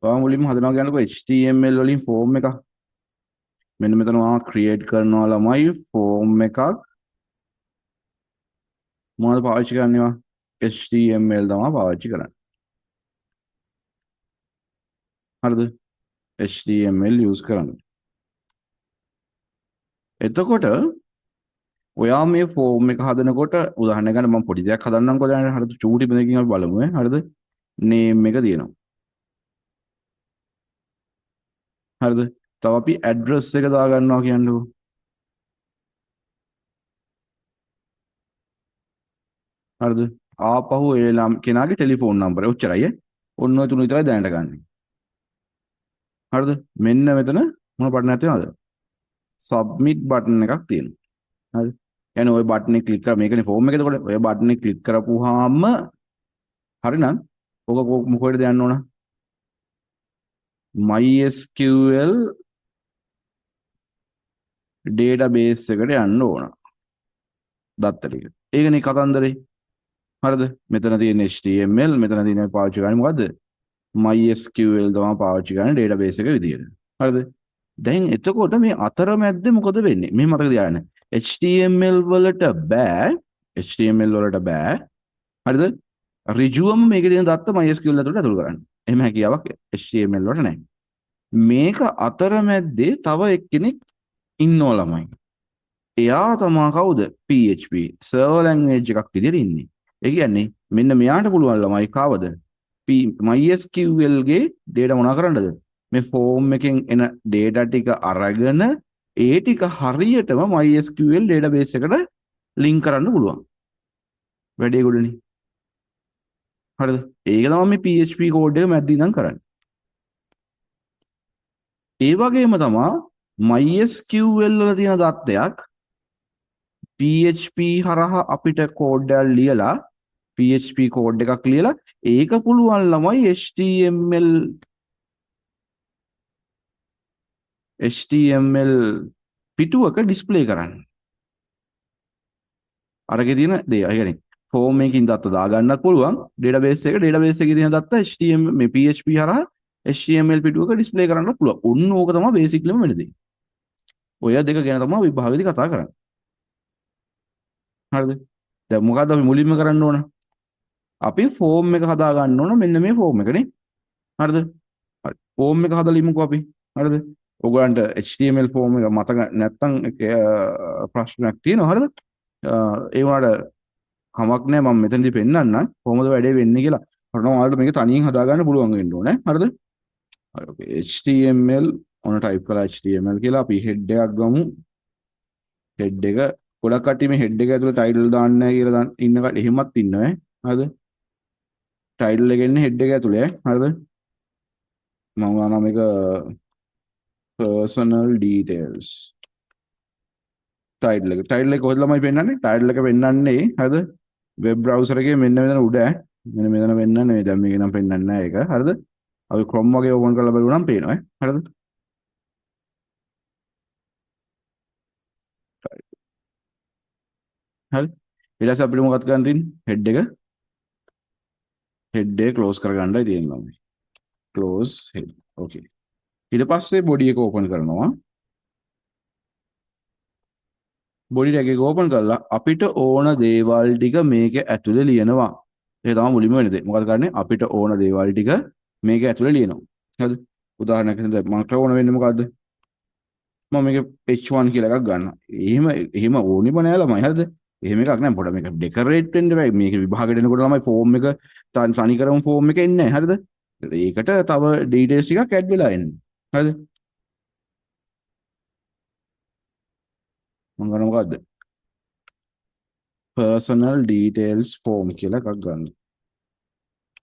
ඔයා මුලින්ම හදනවා කියනකො HTML වලින් ෆෝම් එකක් මෙන්න මෙතන ඔයා ක්‍රියේට් කරනවා ළමයි ෆෝම් එකක් මොනවද පාවිච්චි කරන්නේවා HTML තමයි පාවිච්චි කරන්නේ හරිද HTML use කරන්නේ එතකොට ඔයා මේ ෆෝම් එක හදනකොට උදාහරණයක් ගන්න මම පොඩි දෙයක් හදන්නම්කෝ දැන් හරිද චූටි දෙකකින් අපි බලමු හරිද name එක තියෙනවා හරිද තව අපි address එක දාගන්නවා කියන්නකෝ හරිද ආපහු ඒ කෙනාගේ ටෙලිෆෝන් නම්බරය ඔච්චරයි ඔන්න ඔය තුන විතරයි දැනට ගන්න. හරිද? මෙන්න මෙතන මොන බටන් එකක් තියෙනවද? සබ්මිට් බටන් එකක් තියෙනවා. හරි. يعني ওই බටන් එක ක්ලික් කරා මේකනේ ෆෝම් එක. එතකොට ඔය බටන් එක ක්ලික් කරපුවාම හරිනම් ඔක මොකේද යන්න ඕන? MySQL database එකට යන්න ඕන. දත්ත ටික. ඒකනේ කතන්දරේ. හරිද? මෙතන තියෙන HTML මෙතන තියෙන පාවිච්චි කරන්නේ මොකද්ද? MySQL තමයි පාවිච්චි කරන්නේ database එක විදියට. හරිද? දැන් එතකොට මේ අතරමැද්දේ මොකද වෙන්නේ? මේ මතක තියාගන්න. HTML වලට බෑ. HTML වලට බෑ. හරිද? ඍජුවම මේකේ තියෙන දත්ත MySQL ඇතුළට ඇතුල් කරන්න. එහෙම හැකියාවක් HTML වලට නැහැ. මේක අතරමැද්දේ තව එක්කෙනෙක් ඉන්නෝ ළමයි. එයා තමා කවුද? PHP server language එකක් විදියට ඉන්නේ. ඒ කියන්නේ මෙන්න මෙයාට පුළුවන් ළමයි කවද? MySQL ගේ data මොනා කරන්නද? මේ ෆෝම් එකෙන් එන data ටික අරගෙන ඒ ටික හරියටම MySQL database එකට link කරන්න පුළුවන්. වැඩේ ගොඩනේ. හරිද? ඒක තමයි මේ PHP code එක මැද්දේ ඉඳන් කරන්නේ. ඒ වගේම තමයි MySQL වල තියෙන දත්තයක් PHP හරහා අපිට කෝඩ් එකක් ලියලා PHP කෝඩ් එකක් ලියලා ඒක පුළුවන් ළමයි HTML පිටුවක ඩිස්ප්ලේ කරන්න. අරගේ තියෙන දේ. ඒ කියන්නේ ෆෝම් එකකින් දත්ත දාගන්නත් පුළුවන් database එකේ තියෙන දත්ත HTML මේ PHP හරහා HTML පිටුවක ඩිස්ප්ලේ කරන්නත් පුළුවන්. ඔන්න ඕක තමයි බේසික්ලිම වෙන දේ. ඔය දෙක ගැන තමයි විභාගෙදි කතා කරන්නේ. හරිද? දැන් මොකද්ද අපි මුලින්ම කරන්න ඕන? අපි ෆෝම් එක හදා ගන්න ඕන මෙන්න මේ ෆෝම් එකනේ. හරිද? හරි. ෆෝම් එක හදලා ඉමුකෝ අපි. හරිද? ඔයගලන්ට HTML ෆෝම් එක මතක නැත්තම් ප්‍රශ්නයක් තියෙනවා හරිද? ඒ වුණාට කමක් නැහැ මම මෙතනදී පෙන්නන්නම් කොහොමද වැඩේ වෙන්නේ කියලා. හරිනම් ඔයාලට මේක තනියෙන් හදා ගන්න පුළුවන් වෙන්න ඕනේ. හරිද? හරි ඔකේ HTML ඔන්න ටයිප් කරලා HTML කියලා අපි හෙඩ් එකක් ගමු. හෙඩ් එක ගොඩක් කට්ටිය මේ හෙඩ් එක ඇතුලේ ටයිටල් දාන්නේ නැහැ කියලා ඉන්න කට්ටිය එහෙමත් ඉන්නවා ඈ. හරිද? ටයිටල් එක එන්නේ හෙඩ් එක ඇතුලේ හරිද? මම ගන්නවා මේක personal details ටයිටල් එක කොහෙද ළමයි පෙන්නන්නේ ටයිටල් එක පෙන්නන්නේ හරිද වෙබ් බ්‍රවුසර් එකේ මෙන්න මෙතන උඩ මෙන්න මෙතන පෙන්නන්නේ මේ දැන් මේක නම් පෙන්නන්නේ නැහැ ඒක හරිද අපි Chrome වගේ ඕපන් කරලා බලුවනම් පේනවා හරිද හරි ඊට පස්සේ අපිට මොකක්ද කරන්න තියෙන්නේ හෙඩ් එක ක්ලෝස් කරගන්නයි තියෙන්නේ ළමයි ක්ලෝස් හෙඩ් ඕකේ ඊට පස්සේ බොඩි එක ඕපන් කරනවා බොඩි ටැග් එක ඕපන් කරලා අපිට ඕන දේවල් ටික මේක ඇතුලේ ලියනවා. ඒක තමයි මුලින්ම වෙන දේ. මොකද කරන්නේ? අපිට ඕන දේවල් ටික මේක ඇතුලේ ලියනවා. හරිද? උදාහරණයක් විදිහට මට ඕන වෙන්නේ මොකද්ද? මම මේක H1 කියලා එකක් ගන්නවා. එහෙම ඕනෙම නෑ ළමයි. හරිද? එහෙම එකක් නෑ. පොඩ මේක ඩෙකරේට් වෙන්න බෑ. මේක විභාගයට එනකොට ළමයි ෆෝම් එක තනි කරමු ෆෝම් එක එන්නේ නෑ. හරිද? ඒකට තව ඩීටේල්ස් ටිකක් ඇඩ් වෙලා එන්නේ. හරිද? මම ගන්න මොකද්ද? personal details form කියලා එකක් ගන්න.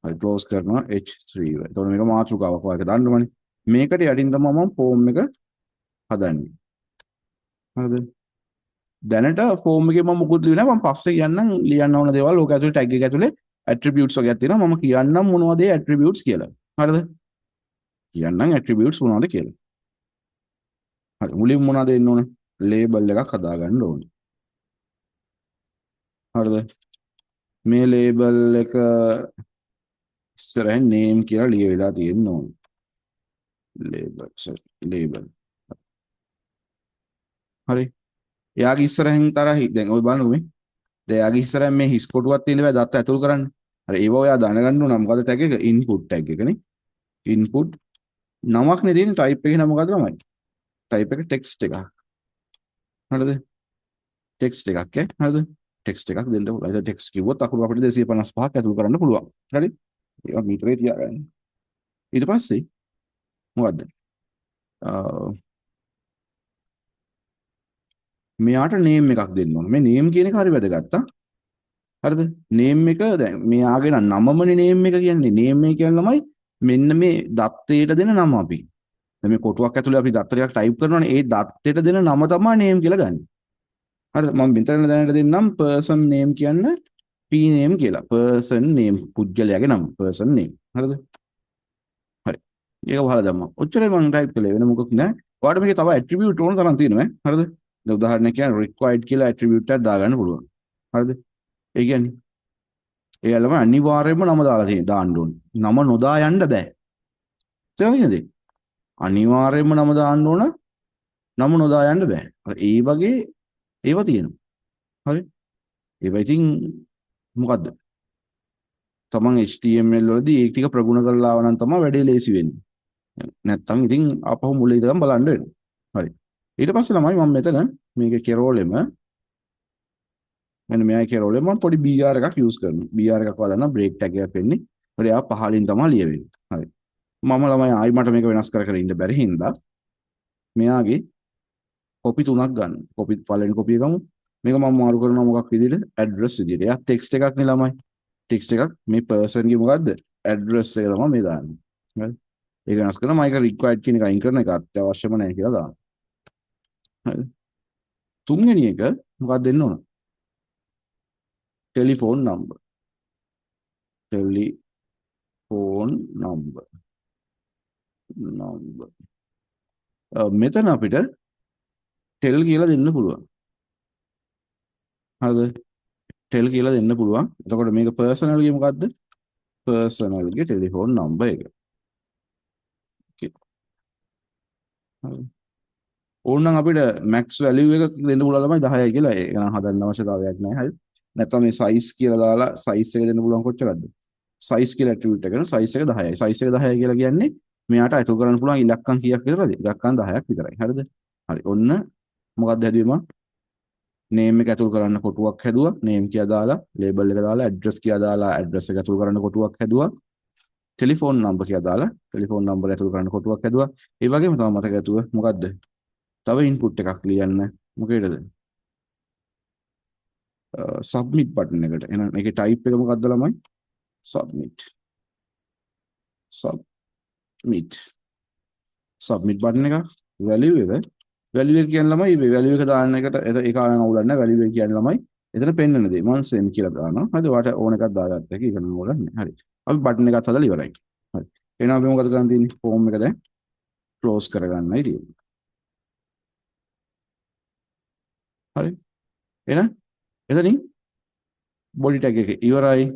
හරි ක්ලෝස් කරනවා H3 එක. එතකොට මේක මාතෘකාවක් වගේ දාන්න ඕනේ. මේකට යටින් තමයි මම ෆෝම් එක හදන්නේ. හරිද? දැනට ෆෝම් එකේ මම මුකුත් ලියන්නේ නැහැ. මම පස්සේ කියන්නම් ලියන්න ඕන දේවල්. ඕක ඇතුලේ ටැග් එක ඇතුලේ ඇට්‍රිබියුට්ස් වගේක් තියෙනවා. මම කියන්නම් මොනවද ඒ ඇට්‍රිබියුට්ස් කියලා. හරිද? කියන්නම් ඇට්‍රිබියුට්ස් මොනවද කියලා. හරි මුලින් මොනවද එන්න ඕනේ? ලේබල් එකක් හදාගන්න ඕනේ. හරිද? මේ ලේබල් එක ඉස්සරහින් name කියලා ලියවිලා තියෙන්න ඕනේ. ලේබල් ලේබල් හරි එයාගේ ඉස්සරහින් තරහි දැන් ඔය බලන්නකො මේ දැන් එයාගේ ඉස්සරහින් මේ හිස් කොටුවක් තියෙන බෑ දත්ත ඇතුල් කරන්න හරි ඒව ඔයා දැනගන්න ඕන මොකද ටැග් එක ඉන්පුට් ටැග් එකනේ ඉන්පුට් නමක් නේ තියෙන්නේ ටයිප් එකේ නම මොකද්ද ළමයි ටයිප් එක ටෙක්ස්ට් එකක් හරිද ටෙක්ස්ට් එකක් හරිද ටෙක්ස්ට් එකක් දෙන්න පුළුවන් ඒක ටෙක්ස්ට් කිව්වොත් අකුරු අපිට 255ක් ඇතුල් කරන්න පුළුවන් හරි ඒවා මීටරේ තියාගන්න ඊට පස්සේ මොකද්ද මෙයාට නේම් එකක් දෙන්න ඕන මේ නේම් කියන එක හරි වැදගත් හරිද නේම් එක දැන් මෙයාගේ නමමනේ නේම් එක කියන්නේ නේම් එක කියන්නේ ළමයි මෙන්න මේ දත්තයට දෙන නම අපි දැන් මේ කොටුවක් ඇතුලේ අපි දත්ත ටිකක් ටයිප් කරනවානේ ඒ දත්තයට දෙන නම තමයි නේම් කියලා ගන්න හරිද මම මෙතන දැනට දෙන්නම් පර්සන් නේම් කියන්න p නේම් කියලා පර්සන් නේම් පුද්ගලයාගේ නම පර්සන් නේම් හරිද හරි ඒක වහලා දැම්මා ඔච්චරයි මම ටයිප් කළේ වෙන මොකක් නෑ ඔයාලට මේකේ තව ඇට්‍රිබියුට් ඕන තරම් තියෙනවා හරිද දැන් උදාහරණයක් කියන්නේ required කියලා ඇට්‍රිබියුට් එකක් දාගන්න පුළුවන් හරිද ඒ කියන්නේ එයාලම අනිවාර්යයෙන්ම නම දාලා දාන්න ඕනේ නම නොදා යන්න බෑ තේරුණාද අනිවාර්යයෙන්ම නම දාන්න ඕන නම නොදා යන්න බෑ ඒ වගේ ඒවා තියෙනවා හරි ඒවා ඉතින් මොකද්ද තමන් HTML වලදී ඒක ටික ප්‍රගුණ කරලා ආව නම් තමයි වැඩේ ලේසි වෙන්නේ නැත්තම් ඉතින් ආපහු මුල ඉඳන් බලන්න වෙනවා හරි ඊට පස්සේ ළමයි මම මෙතන මේක කෙරෝලෙම මෙන්න මෙයා කෙරෝලෙම මම පොඩි BR එකක් යූස් කරනවා BR එකක් වදන්න බ්‍රේක් ටැග් එකක් වෙන්නේ හරි ආ පහලින් තමයි ලියවෙන්නේ හරි මම ළමයි ආයි මට මේක වෙනස් කර කර ඉන්න බැරි හින්දා මෙයාගේ කොපි තුනක් ගන්න කොපි පළවෙනි කොපිය ගමු මේක මම මාරු කරනවා මොකක් විදිහට ඇඩ්‍රස් විදිහට එයා ටෙක්ස්ට් එකක් නේ ළමයි ටෙක්ස්ට් එකක් මේ පර්සන් ගේ මොකද්ද ඇඩ්‍රස් එක තමයි මේ දාන්නේ හරි ඒක වෙනස් කරනවා මම ඒක රික්වයර්ඩ් කියන එක අයින් කරන එක අත්‍යවශ්‍යම නැහැ කියලා දානවා හරි තුන්වෙනි එක මොකක්ද දෙන්න ඕන ටෙලිෆෝන් නම්බර් ටෙලිෆෝන් නම්බර් මෙතන අපිට ටෙල් කියලා දෙන්න පුළුවන් හරිද ටෙල් කියලා දෙන්න පුළුවන් එතකොට මේක පර්සනල් ගේ මොකද්ද පර්සනල් ගේ ටෙලිෆෝන් නම්බර් එක හරි ඕනනම් අපිට මැක්ස් වැලියු එක දෙන්න පුළුවන් ළමයි 10යි කියලා ඒක නම් හදන්න අවශ්‍යතාවයක් නැහැ හරි නැත්නම් මේ සයිස් කියලා දාලා සයිස් එක දෙන්න පුළුවන් කොච්චරද සයිස් කියලා ඇට්‍රිබියුට් එක කරන සයිස් එක 10යි සයිස් එක 10යි කියලා කියන්නේ මෙයාට අයිතු කරන්න පුළුවන් ඉලක්කම් කීයක් විතරද ඉලක්කම් 10ක් විතරයි හරිද හරි ඔන්න මොකක්ද හැදුවේ මම නේම් එක ඇතුල් කරන්න කොටුවක් හැදුවා නේම් කියලා දාලා ලේබල් එක දාලා ඇඩ්‍රස් කියලා දාලා ඇඩ්‍රස් එක ඇතුල් කරන්න කොටුවක් හැදුවා ටෙලිෆෝන් නම්බර් කියලා දාලා ටෙලිෆෝන් නම්බර් ඇතුල් කරන්න කොටුවක් හැදුවා ඒ වගේම තමයි මතක ඇතුව මොකද්ද තව ඉන්පුට් එකක් ලියන්න මොකේද සබ්මිට් බටන් එකට එහෙනම් මේකේ ටයිප් එක මොකක්ද ළමයි සබ්මිට් සබ්මිට් බටන් එක වැලියු එක වැලියු එක කියන්නේ ළමයි වැලියු එක දාන්න එකට ඒක ආන අවුලක් නැහැ වැලියු එක කියන්නේ ළමයි එතන පෙන්වන දේ මම සෙම් කියලා දානවා හරිද ඔයාලට ඕන එකක් දාගත්ත එක ඒක නම් අවුලක් නැහැ හරි අපි බටන් එකත් හදලා ඉවරයි හරි එහෙනම් අපි මොකද කරන්න තියෙන්නේ ෆෝම් එක දැන් ක්ලෝස් කරගන්නයි තියෙන්නේ හරි එහෙනම් එතනින් බොඩි ටැග් එක ඉවරයි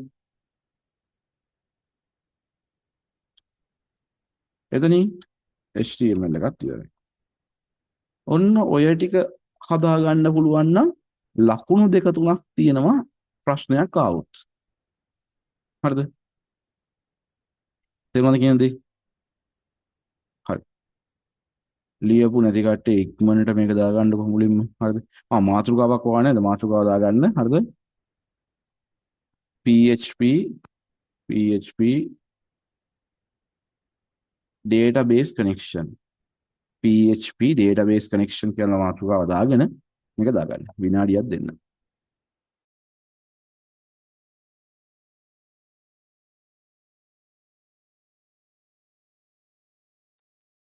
එතනින් HTML එකත් ඉවරයි ඔන්න ඔය ටික හදා ගන්න පුළුවන් නම් ලකුණු දෙක තුනක් තියෙනවා ප්‍රශ්නයක් ආවොත් හරිද තේරුණාද කියන්නේ හරි ලියපු නැති කට්ටිය ඉක්මනට මේක දාගන්නකො මුලින්ම හරිද මාතෘකාවක් ඕවා නේද මාතෘකාව දාගන්න හරිද PHP database connection PHP database connection කියලා මාතෘකාව දාගෙන මේක දාගන්න විනාඩියක් දෙන්න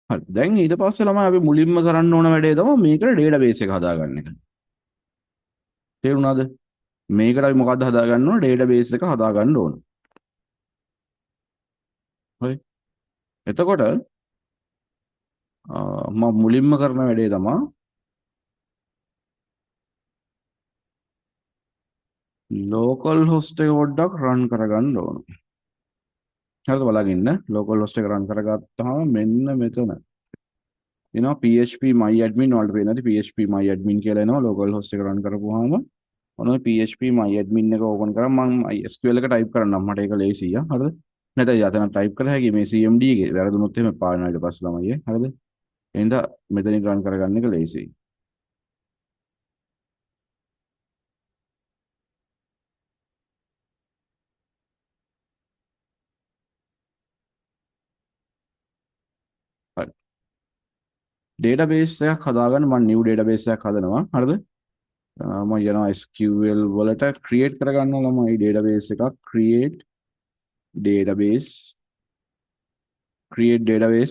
හරි දැන් ඊට පස්සේ ළමයි අපි මුලින්ම කරන්න ඕන වැඩේ තමයි මේකට database එක හදාගන්න එක තේරුණාද මේකට අපි මොකද්ද හදාගන්න ඕන database එක හදාගන්න ඕන හරි එතකොට මම මුලින්ම කරන වැඩේ තමයි local host එක පොඩ්ඩක් run කරගන්න ඕන හරිද බලගන්න local host එක run කරගත්තාම මෙන්න මෙතන එනවා PHP my admin වලට පේනවා PHP my admin කියලා එනවා local host එක run කරපුවාම ඔන්න PHP my admin එක ඕපන් කරාම මම SQL එක type කරන්නම් මට ඒක ලේසියි හරිද නැත්නම් යතන type කර හැකි මේ CMD එකේ වැරදුනොත් එහෙම පානවා ඊට පස්සේ ළමයි හරිද එහෙනම් මෙතනින් run කරගන්න එක ලේසියි හරි database එකක් හදාගන්න මම new database එකක් හදනවා හරිද මම යනවා SQL වලට create කරගන්න ළමයි database එකක් create database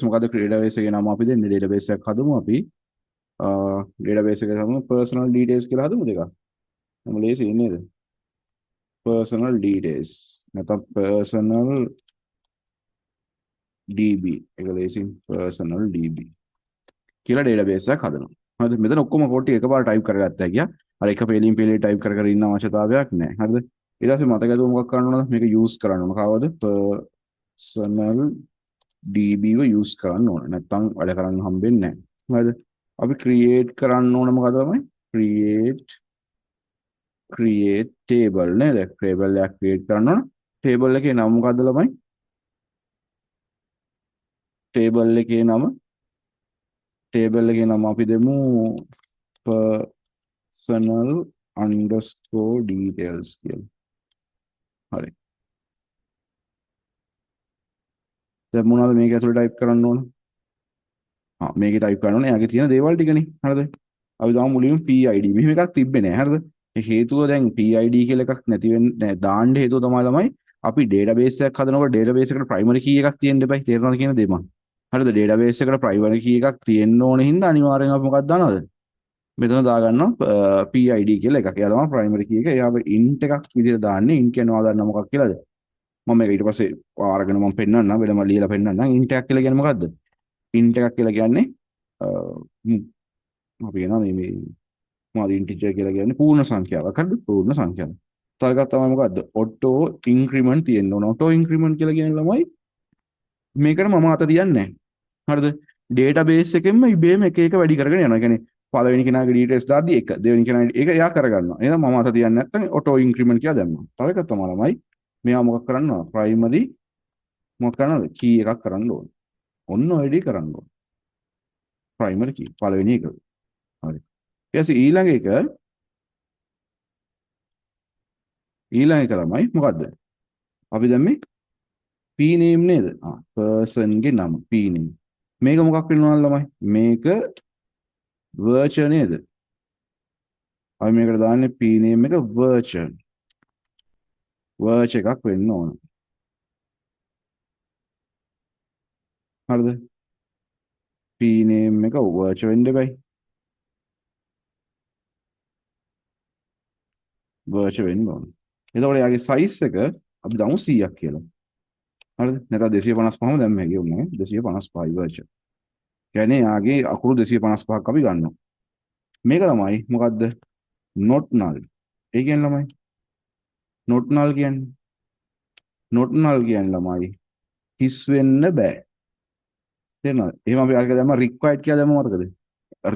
මොකද database එකේ නම අපි දෙන්නේ database එකක් හදමු අපි database එක තමයි personal details කියලා හදමු දෙකක් මම ලේසි නේද personal details නැත්නම් personal db එක ලේසින් personal db කියලා database එකක් හදනවා. හරිද? මෙතන ඔක්කොම කෝටි එකපාර type කරගත්තා කියා. අර එක පේලින් පේලේ type කර කර ඉන්න අවශ්‍යතාවයක් නැහැ. හරිද? ඊට පස්සේ මතක ඇතුව මොකක් කරන්න ඕනද? මේක use කරන්න ඕන. කවවද? personal db ව use කරන්න ඕන. නැත්නම් වැඩ කරන්න හම්බෙන්නේ නැහැ. හරිද? අපි create කරන්න ඕන මොකද තමයි? create table නේද? table එකක් create කරන්න ඕන. table එකේ නම මොකද්ද ළමයි? table එකේ නම අපි දෙමු personal underscore details කියලා. හරි. දැන් මොනවද මේක ඇතුලේ type කරන්න ඕන? මේකේ type කරන්න ඕනේ එයාගේ තියෙන දේවල් ටිකනේ. හරිද? අපි දාමු මුලින්ම PID. මෙහෙම එකක් තිබ්බේ නෑ. හරිද? ඒ හේතුව දැන් PID කියලා එකක් නැති වෙන්නේ දාන්න හේතුව තමයි අපි database එකක් හදනකොට database එකට primary key එකක් තියෙන්න එපයි. තේරෙනවද කියන දේ මම? හරිද? database එකට primary key එකක් තියෙන්න ඕන හින්දා අනිවාර්යෙන් අපි මොකක්ද දානවද? මෙතන දාගන්නවා PID කියලා එකක්. එයා තමයි primary key එක. එයාව int එකක් විදිහට දාන්නේ. int කියනවා ගන්න මොකක් කියලාද? මම මේක ඊට පස්සේ ආරගෙන මම පෙන්නන්නම්. වෙලම ලියලා පෙන්නන්නම්. int එකක් කියලා කියන්නේ මොකද්ද? int එකක් කියලා කියන්නේ අපි කියනවා මේ මොකද integer කියලා කියන්නේ පූර්ණ සංඛ්‍යාවක්. හරිද? පූර්ණ සංඛ්‍යාවක්. තව එකක් තමයි මොකද්ද? auto increment තියෙන්න ඕන. auto increment කියලා කියන්නේ ළමයි මේකට මම අත තියන්නේ නැහැ. හරිද? database එකෙන්ම ඉබේම එක එක වැඩි කරගෙන යනවා. ඒ කියන්නේ පළවෙනි කෙනාගේ details දාද්දි 1 දෙවෙනි කෙනාගේ ඒක එයා කරගන්නවා. එහෙනම් මම අත තියන්නේ නැත්නම් auto increment කියලා දැම්මා. තව එකක් තමයි ළමයි මෙයා මොකක් කරන්නව? primary මොකක් කරනවද? key එකක් කරන්න ඕන. ඔන්න ඔය dේ කරන්න ඕන. primary key පළවෙනි එක. හරි. ඊට පස්සේ ඊළඟ එක ළමයි මොකද්ද? අපි දැන් මේ p name නේද? person ගේ නම p name. මේක මොකක් වෙනවද ළමයි? මේක virtual නේද? අපි මේකට දාන්නේ p name එක virtual. virtual එකක් වෙන්න ඕන. හරිද? p name එක virtual වෙන්න බෑ. virtual වෙන්න ඕන. එතකොට යාගේ size එක අපි දාමු 100ක් කියලා. හරිද? නැත්නම් 255ම දැම්ම හැකියි උන්නේ 255යි virtual. කියන්නේ යාගේ අකුරු 255ක් අපි ගන්නවා. මේක තමයි මොකද්ද? not null. ඒ කියන්නේ ළමයි not null කියන්නේ ළමයි හිස් වෙන්න බෑ. තේරෙනවද? එහෙනම් අපි අරගෙන දැම්ම required කියලා දැම්ම මතකද?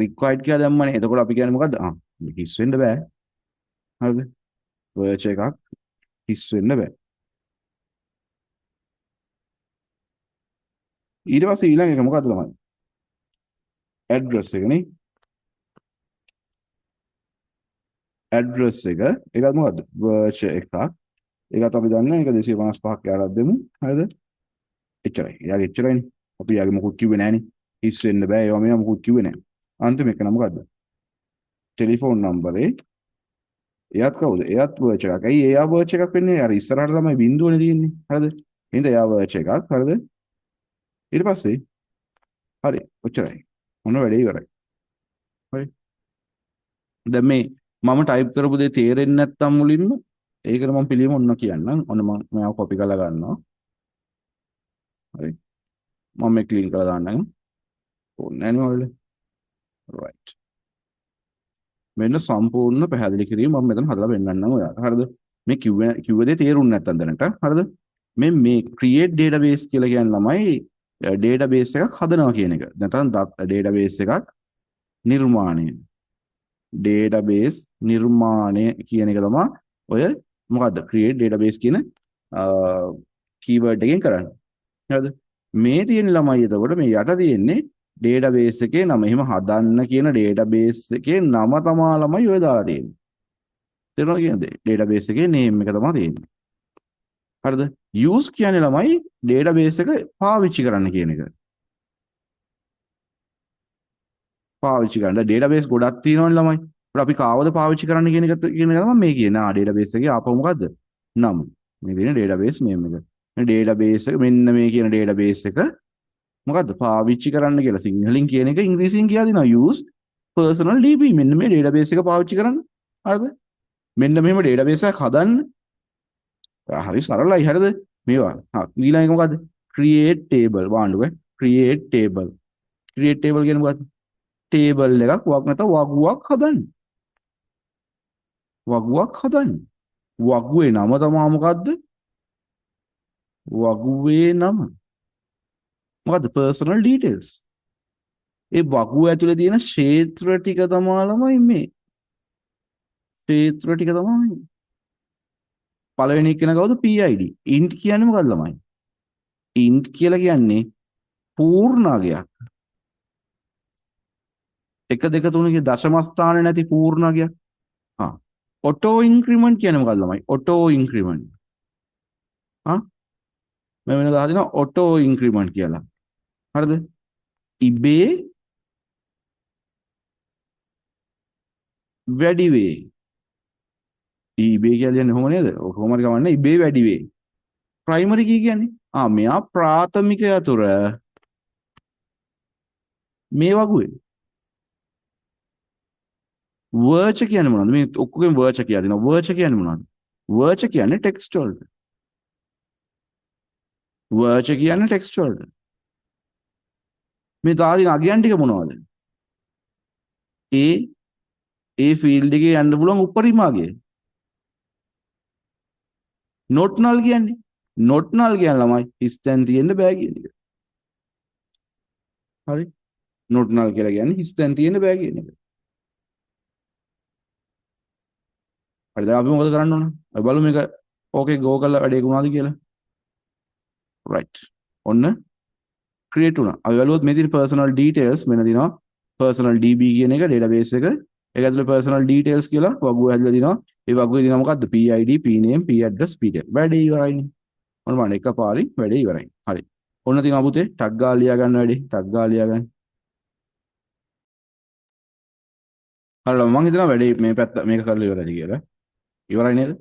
required කියලා දැම්මනේ. එතකොට අපි කියන්නේ මොකද්ද? හිස් වෙන්න බෑ. හරිද? virtual එකක් හිස් වෙන්න බෑ. ඊට පස්සේ ඊළඟ එක මොකද්ද ළමයි? address එක නේ. address එක ඒකත් මොකද්ද? virtual එකක්. ඒකත් අපි දන්නේ ඒක 255ක් යාලක් දෙමු. හරිද? එච්චරයි. යාගේ එච්චරයිනේ. අපි යාගේ මොකුත් කිව්වේ නෑනේ. හිස් වෙන්න බෑ. ඒවා මේවා මොකුත් කිව්වේ නෑ. අන්තිම එක නම මොකද්ද? ටෙලිෆෝන් නම්බරේ. එයාත් කවුද? එයාත් virtual එකක්. ඇයි එයා virtual එකක් වෙන්නේ? අර ඉස්සරහට ළමයි බිඳුවනේ තියෙන්නේ. හරිද? එහෙනම් එයා virtual එකක්. හරිද? ඊට පස්සේ හරි. ඔච්චරයි. මොන වැඩේ ඉවරයි. හරි. දැන් මේ මම ටයිප් කරපු දේ තේරෙන්නේ නැත්නම් මුලින්ම ඒකට මම පිළියම ඔන්න කියන්නම්. ඔන්න මම මෙයාව කොපි කරලා ගන්නවා. හරි. මම මේ ක්ලීන් කරලා දාන්නම්. ඕනේ නෑනේ ඔයාලට. right. මෙන්න සම්පූර්ණ පැහැදිලි කිරීම මම මෙතන හදලා පෙන්නන්නම් ඔයාලට. හරිද? මේ කිව්ව දේ තේරුන්නේ නැත්නම් දැනට. හරිද? මේ create database කියලා කියන ළමයි ඩේටාබේස් එකක් හදනවා කියන එක. නැත්නම් ඩේටාබේස් එකක් නිර්මාණය. ඩේටාබේස් නිර්මාණය කියන එක තමයි ඔය මොකද්ද create database කියන කීවර්ඩ් එකෙන් කරන්නේ. හරිද? මේ තියෙන ළමයි එතකොට මේ යට තියෙන්නේ ඩේටාබේස් එකේ නම. එහෙම හදන්න කියන ඩේටාබේස් එකේ නම තමයි ළමයි ඔය දාලා තියෙන්නේ. තේරුණාද කියන්නේ? ඩේටාබේස් එකේ name එක තමයි තියෙන්නේ. හරිද? use කියන්නේ ළමයි ඩේටාබේස් එක පාවිච්චි කරන්න කියන එක. පාවිච්චි කරන්න ඩේටාබේස් ගොඩක් තියෙනවනේ ළමයි. ඒත් අපි කාවද පාවිච්චි කරන්න කියන එක තමයි මේ කියන්නේ. ඩේටාබේස් එකේ ආපහු මොකද්ද? නම. මේ තියෙන ඩේටාබේස් name එක. මේ ඩේටාබේස් එක මෙන්න මේ කියන ඩේටාබේස් එක මොකද්ද පාවිච්චි කරන්න කියලා සිංහලෙන් කියන එක ඉංග්‍රීසියෙන් කියලා දෙනවා use personal db. මෙන්න මේ ඩේටාබේස් එක පාවිච්චි කරන්න. හරිද? මෙන්න මෙහෙම ඩේටාබේස් එකක් හදන්න. හරි සරලයි. හරිද? මේවා. ඊළඟ එක මොකද්ද? create table. වාණ්ඩුවේ create table. create table කියන්නේ මොකද්ද? ටේබල් එකක් නැත්නම් වගුවක් හදන්න. වගුවක් හදන්න. වගුවේ නම තමයි මොකද්ද? වගුවේ නම මොකද්ද? personal details. ඒ වගුව ඇතුලේ තියෙන ක්ෂේත්‍ර ටික තමයි ළමයි මේ. ක්ෂේත්‍ර ටික තමයි. පළවෙනි එක කෙනා කවුද? PID. int කියන්නේ මොකද්ද ළමයි? int කියලා කියන්නේ පූර්ණාගයක්. 1 2 3 කිය දශම ස්ථාන නැති පූර්ණාගයක්. ඔටෝ ඉන්ක්‍රිමන්ට් කියන්නේ මොකක්ද ළමයි? Auto increment. මම වෙන ගහලා දෙනවා ඔටෝ ඉන්ක්‍රිමන්ට් කියලා. හරිද? ඉබේ වැඩි වේ. ඉබේ කියලා කියන්නේ කොහොම නේද? ඔක කොහොමද ගමන්නේ? ඉබේ වැඩි වේ. ප්‍රයිමරි කී කියන්නේ? මෙයා ප්‍රාථමික යතුර මේ වගුවේ. වර්ච කියන්නේ මොනවද? මේ ඔක්කොගෙම වර්ච කියලා දෙනවා. වර්ච කියන්නේ මොනවද? වර්ච කියන්නේ ටෙක්ස්ට් වලට. වර්ච කියන්නේ ටෙක්ස්ට් වලට. මේ දාදින අගයන් ටික මොනවද? ඒ ෆීල්ඩ් එකේ යන්න පුළුවන් උපරිම අගය. not null කියන්නේ. not null කියන ළමයි හිස්තැන් තියෙන්න බෑ කියන එක. හරි? not null කියලා කියන්නේ හිස්තැන් තියෙන්න බෑ කියන එක. හරිද? අපි මොකද කරන්න ඕන? අපි බලමු මේක ඕකේ ගෝ කරලා වැඩේ කොහොමද කියලා. right. ඔන්න create වුණා. අපි බලුවොත් මේ තියෙන personal details මෙන්න දිනවා personal db කියන එක database එක. ඒක ඇතුලේ personal details කියලා වගුව හැදලා දිනවා. ඒ වගුවේ දිනවා මොකද්ද? PID, PName, PAddress, PTM. වැඩේ ඉවරයිනේ. ඔන්න බලන්න එකපාරින් වැඩේ ඉවරයි. හරි. ඔන්න තියෙනවා පුතේ ටග් ගාලා ලියා ගන්න වැඩේ. ටග් ගාලා ලියා ගන්න. හරි මම හිතනවා වැඩේ මේ පැත්ත මේක කරලා ඉවරයි කියලා. ඉවරයි නේද?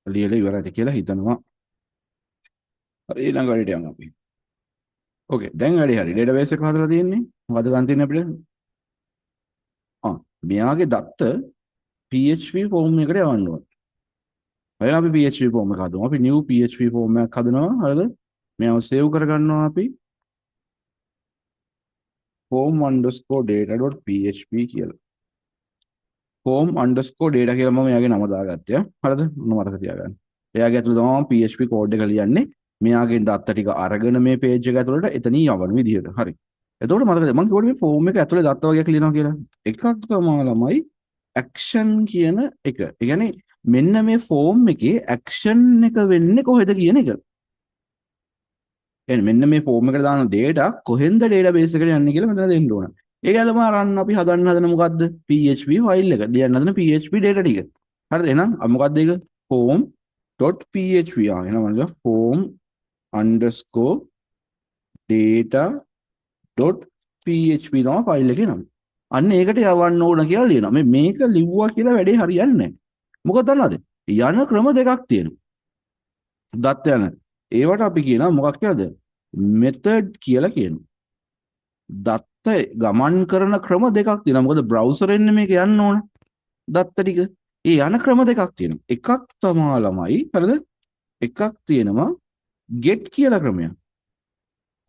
ලියලා ඉවරයිද කියලා හිතනවා. හරි ඊළඟ වැඩේට යමු අපි. ඕකේ දැන් වැඩේ හරි. ඩේටාබේස් එක හදලා තියෙන්නේ. මොකද ගන්න තියෙන්නේ අපිට? මෙයාගේ දත්ත PHP ෆෝම් එකට යවන්න ඕනේ. හරි අපි PHP ෆෝම් එක හදමු. අපි new PHP ෆෝම් එකක් හදනවා. හරිද? මෙයාව සේව් කරගන්නවා අපි. form_data.php කියලා. form_data කියලා මම එයාගේ නම දාගත්තා. හරිද? මොන මතක තියාගන්න. එයාගේ ඇතුළේ තමයි PHP කෝඩ් එක ලියන්නේ. මෙයාගේ දත්ත ටික අරගෙන මේ page එක ඇතුළට එතනින් යවන විදිහට. හරි. එතකොට මතකද මම කිව්වනේ මේ ෆෝම් එක ඇතුළේ දත්ත වගේක් ලියනවා කියලා. එකක් තමයි ළමයි action කියන එක. ඒ කියන්නේ මෙන්න මේ ෆෝම් එකේ action එක වෙන්නේ කොහෙද කියන එක. එන්න මෙන්න මේ ෆෝම් එකට දාන data කොහෙන්ද database එකට යන්නේ කියලා මෙතන දෙන්න ඕන. ඒක ඇලම අරන් අපි හදන්න හදන මොකද්ද? PHP file එක. ලියන්න හදන PHP data ටික. හරිද? එහෙනම් මොකද්ද ඒක? form.php. එහෙනම් මම form_data.php තමයි ෆයිල් එකේ නම. අන්න ඒකට යවන්න ඕන කියලා ලියනවා. මේක ලිව්වා කියලා වැඩේ හරියන්නේ නැහැ. මොකද දන්නවද? යන ක්‍රම දෙකක් තියෙනවා. දත්ත යන. ඒවට අපි කියනවා මොකක් කියලාද? method කියලා කියනවා. දත්ත ගමන් කරන ක්‍රම දෙකක් තියෙනවා. මොකද browser එකෙන් මේක යන්න ඕන. දත්ත ටික. ඒ යන ක්‍රම දෙකක් තියෙනවා. එකක් තමයි ළමයි. හරිද? එකක් තියෙනවා get කියලා ක්‍රමයක්.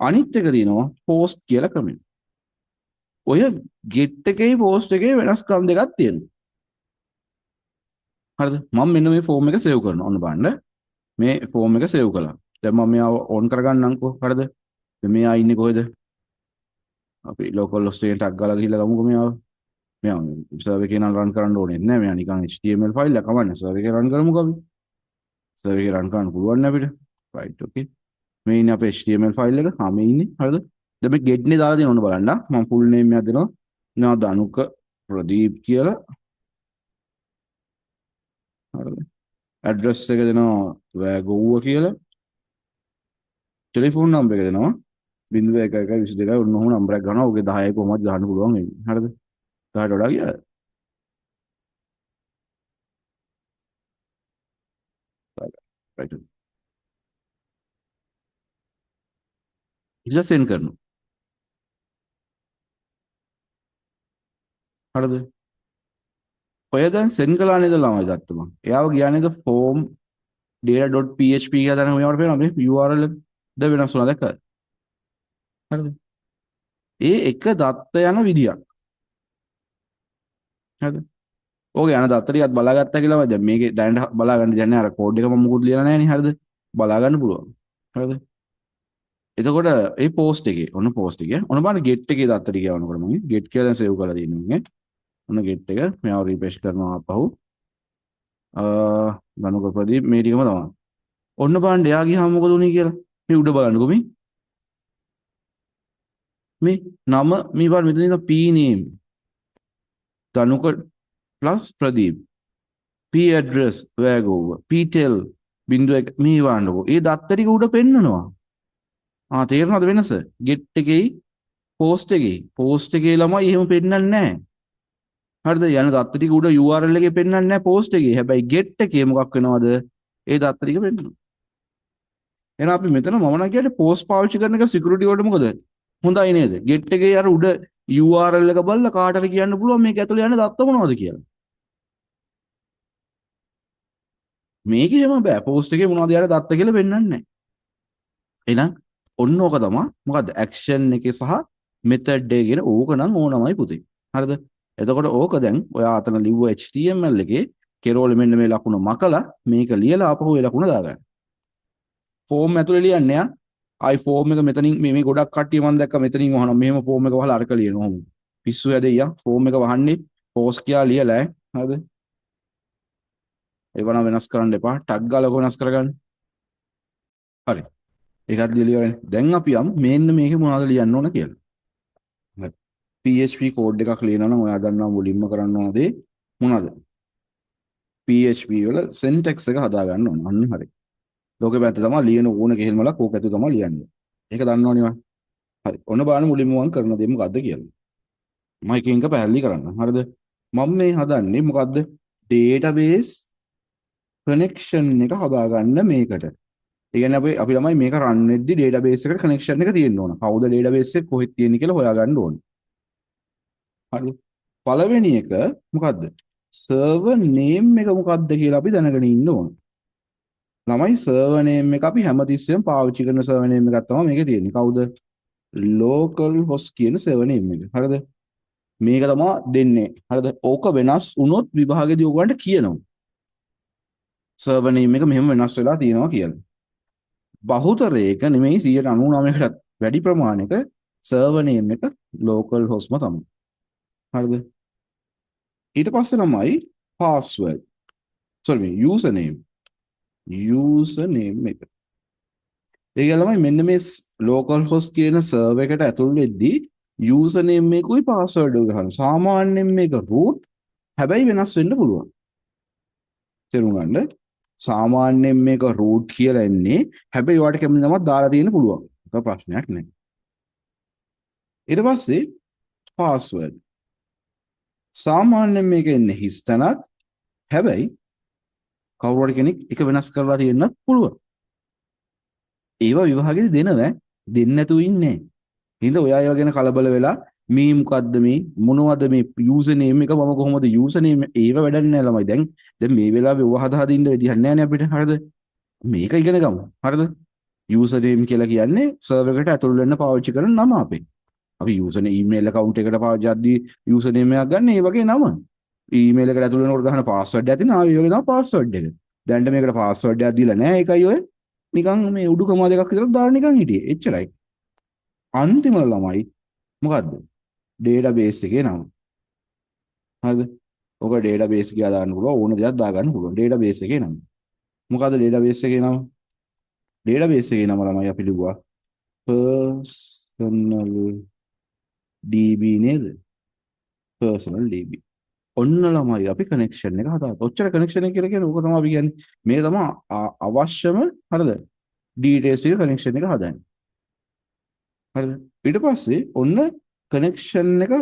අනිත් එක තියෙනවා post කියලා ක්‍රමයක්. ඔය get එකේ post එකේ වෙනස්කම් දෙකක් තියෙනවා. හරිද? මම මෙන්න මේ ෆෝම් එක සේව් කරනවා. ඔන්න බලන්න. මේ ෆෝම් එක සේව් කළා. දැන් මම මෙයාව ඔන් කරගන්නම්කෝ. හරිද? දැන් මෙයා ඉන්නේ කොහෙද? අපි ලෝකල් හොස්ට් එකට ටැග් ගාලා ගිහිල්ලා ගමුකෝ මෙයාව. මෙයා සර්වර් එකේ නම් රන් කරන්න ඕනේ නැහැ. මෙයා නිකන් HTML ෆයිල් එකක් කවන්න සර්වර් එකේ රන් කරමුකෝ අපි. සර්වර් එකේ රන් කරන්න පුළුවන් නේ අපිට. රයිට් ඕකේ. මේ ඉන්නේ අපේ HTML ෆයිල් එක. මේ ඉන්නේ. හරිද? දැන් මේ get නේ දාලා තියෙන ඕන බලන්න. මම ෆුල් නේම් එකක් දෙනවා. නා දනුක ප්‍රදීප් කියලා. හරිද? ඇඩ්‍රස් එක දෙනවා වැගොව්ව කියලා. ටෙලිෆෝන් නම්බර් එක දෙනවා 0122 ඔන්න ඔහොම නම්බරයක් ගන්නවා. ඔගේ 10යි කොහොමද දාන්න පුළුවන් වෙන්නේ. හරිද? 10ට වඩා ගියාද? රයිට්. ඉතින් සෙන්ඩ් කරනවා. හරිද? ඔය දැන් සෙන්ඩ් කළා නේද ළමයි ගත්ත මම. එයාව ගියා නේද form data.php කියලා දැන් මෙයාට පේනවා මේ URL ද වෙනස් වුණා දැක්කද? හරිද? ඒ එක දත්ත යන විදියක්. හරිද? ඕකේ යන දත්ත ටිකත් බලාගත්තා කියලා මම දැන් මේකේ දැනට බලා ගන්න දෙන්නේ අර කෝඩ් එක මම මුකුත් ලියලා නැහැ නේ. හරිද? බලා ගන්න පුළුවන්. හරිද? එතකොට ඒ පෝස්ට් එකේ ඔන්න පෝස්ට් එකේ ඔන්න බලන්න get එකේ දත්ත ටික යවනකොට මම get කියලා දැන් සේව් කරලා තියෙනවා. ඔන්න get එක මෙයාව රිෆ්‍රෙෂ් කරනවා අපහු ගනුක ප්‍රදීප් මේ ටිකම තමයි. ඔන්න බලන්න එයා ගියාම මොකද උනේ කියලා. මේ උඩ බලන්නකෝ මේ නම මේ බලන්න මෙතන ඉඳන් p name ගනුක plus Pradeep p address වැගෝව p tel බිංදුව මේ වන්නකෝ. ඒ දත්ත ටික උඩ පෙන්නනවා. තේරෙනවද වෙනස? get එකේ post එකේ ළමයි එහෙම පෙන්නන්නේ නැහැ. හරිද? යන දත්ත ටික උඩ URL එකේ පෙන්නන්නේ නැහැ post එකේ. හැබැයි get එකේ මොකක් වෙනවද? ඒ දත්ත ටික පෙන්නනවා. එහෙනම් අපි මෙතන මම නම් කියන්නේ post පාවිච්චි කරන එක security වලට මොකද? හොඳයි නේද? get එකේ අර උඩ URL එක බලලා කාට හරි කියන්න පුළුවන් මේක ඇතුලේ යන දත්ත මොනවද කියලා. මේකේ එහෙම බෑ. post එකේ මොනවද යන දත්ත කියලා පෙන්නන්නේ නැහැ. එහෙනම් ඔන්න ඕක තමයි මොකද්ද? action එකේ සහ method එකේ කියන ඕක නම් ඕනමයි පුතේ. හරිද? එතකොට ඕක දැන් ඔයා අතන ලිව්ව HTML එකේ කෙරෝල මෙන්න මේ ලකුණ මකලා මේක ලියලා ආපහු ඒ ලකුණ දාගන්න. ෆෝම් ඇතුලේ ලියන්නේ ආයි ෆෝම් එක මෙතනින් මේ ගොඩක් කට්ටිය මම දැක්ක මෙතනින් වහනවා. මෙහෙම ෆෝම් එක වහලා අරක ලියනවා. ඔහොම. පිස්සු ඇදෙයියා. ෆෝම් එක වහන්නේ පෝස්ට් කියලා ලියලා හරිද? ඒව නම් වෙනස් කරන්න එපා. ටැග් ගාලා වෙනස් කරගන්න. හරි. ඒකත් ලියලා ඉවරනේ. දැන් අපි යමු මෙන්න මේකේ මොනවද ලියන්න ඕන කියලා. හරි. PHP කෝඩ් එකක් ලියනවා නම් ඔයා දන්නවා මුලින්ම කරන්න ඕන දේ මොනවද? PHP වල syntax එක හදා ගන්න ඕන. අන්න හරි. ලෝකෙ පැත්තේ තමයි ලියන ඕන කෙහෙල්මලක් ඕක ඇතුළේ තමයි ලියන්නේ. ඒක දන්නවනේ මම. හරි. ඔන්න බලන්න මුලින්ම මම කරන දේ මොකද්ද කියලා. මම එක එක පැහැදිලි කරන්න. හරිද? මම මේ හදන්නේ මොකද්ද? database connection එක හදාගන්න මේකට. ඒ කියන්නේ අපි ළමයි මේක run වෙද්දි database එකට connection එක තියෙන්න ඕන. කවුද database එක කොහෙද තියෙන්නේ කියලා හොයාගන්න ඕන. හරිද? පළවෙනි එක මොකද්ද? server name එක මොකද්ද කියලා අපි දැනගෙන ඉන්න ඕන. ළමයි server name එක අපි හැමතිස්සෙම පාවිච්චි කරන server name එකක් තමයි මේකේ තියෙන්නේ. කවුද? localhost කියන server name එක. හරිද? මේක තමයි දෙන්නේ. හරිද? ඕක වෙනස් වුණොත් විභාගෙදී ඔයගොල්ලන්ට කියනවා. server name එක මෙහෙම වෙනස් වෙලා තියෙනවා කියලා. බහුතරයක නෙමෙයි 99%කට වැඩි ප්‍රමාණයක server name එක localhost තමයි. හරිද? ඊට පස්සේ තමයි password. sorry username. username එක. ඒක ළමයි මෙන්න මේ localhost කියන server එකට ඇතුල් වෙද්දී username එකකුයි password එක ගන්න. සාමාන්‍යයෙන් මේක root හැබැයි වෙනස් වෙන්න පුළුවන්. තේරුම් ගන්න. සාමාන්‍යයෙන් මේක root කියලා එන්නේ. හැබැයි ඔයාලට කැමති නමක් දාලා තියෙන්න පුළුවන්. ඒක ප්‍රශ්නයක් නෑ. ඊට පස්සේ password. සාමාන්‍යයෙන් මේක එන්නේ හිස් තැනක්. හැබැයි කවුරු හරි කෙනෙක් එක වෙනස් කරලා තියෙන්නත් පුළුවන්. ඒවා විභාගෙදි දෙනවා. දෙන්නේ නැතුව ඉන්නේ. හින්දා ඔයා ඒවා ගැන කලබල වෙලා මේ මොකද්ද මේ මොනවද මේ යූසර් නේම් එක මම කොහොමද යූසර් නේම් ඒව වැඩක් නෑ ළමයි. දැන් මේ වෙලාවේ ඔව හදා හදින්න විදිහක් නෑනේ අපිට. හරිද? මේක ඉගෙන ගමු. හරිද? යූසර් නේම් කියලා කියන්නේ සර්වර් එකට ඇතුල් වෙන්න පාවිච්චි කරන නම අපේ. අපි යූසර් නේම් ඊමේල් account එකට පාවිච්චි කරද්දී යූසර් නේම් එකක් ගන්න ඒ වගේ නම. ඊමේල් එකට ඇතුල් වෙනකොට ගන්න පාස්වර්ඩ් එකක් තියෙනවා. ඒ වගේ තමයි පාස්වර්ඩ් එක. දැන්ට මේකට පාස්වර්ඩ් එකක් දීලා නැහැ. ඒකයි ඔය නිකන් මේ උඩු කමා දෙකක් විතර දාලා නිකන් හිටියේ. එච්චරයි. අන්තිම ළමයි මොකද්ද? ඩේටාබේස් එකේ නම. හරිද? ඔක ඩේටාබේස් එක දාන්න පුළුවන් ඕන දෙයක් දාගන්න පුළුවන්. ඩේටාබේස් එකේ නම. මොකද්ද ඩේටාබේස් එකේ නම? ඩේටාබේස් එකේ නම ළමයි අපි ලිව්වා personal DB නේද? personal DB. ඔන්න ළමයි අපි කනෙක්ෂන් එක හදාගත්තා. ඔච්චර කනෙක්ෂන් එක කියලා කියන්නේ ඕක තමයි අපි කියන්නේ. මේ තමයි අවශ්‍යම හරිද? ඩීටේල්ස් ටික කනෙක්ෂන් එක හදන්නේ. හරිද? ඊට පස්සේ ඔන්න කනෙක්ෂන් එක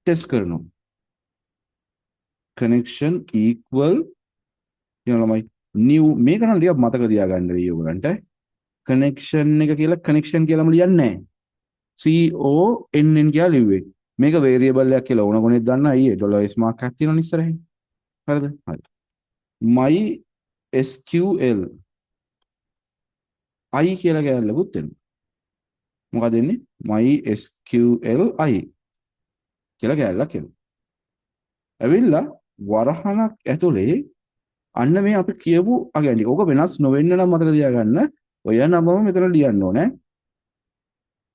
ටෙස්ට් කරනවා. කනෙක්ෂන් equal කියන ළමයි new මේක නම් ටිකක් මතක තියාගන්න වෙයි ඔයගලන්ට. කනෙක්ෂන් එක කියලා කනෙක්ෂන් කියලාම ලියන්නේ නැහැ. CONN කියලා ලිව්වේ. මේක වේරියබල් එකක් කියලා ඕන කෙනෙක් දන්නා අයියේ $s මාක් එකක් තියෙනවා ඉස්සරහින්. හරිද? හරි. MySQL I කියලා කැලලකුත් එනවා. මොකද එන්නේ? MySQL I කියලා කැලලක් එනවා. ඇවිල්ලා වරහණක් ඇතුලේ අන්න මේ අපි කියපු අගයන්ටි. ඕක වෙනස් නොවෙන්න නම් මතක තියාගන්න. ඔය නමම මෙතන ලියන්න ඕනේ.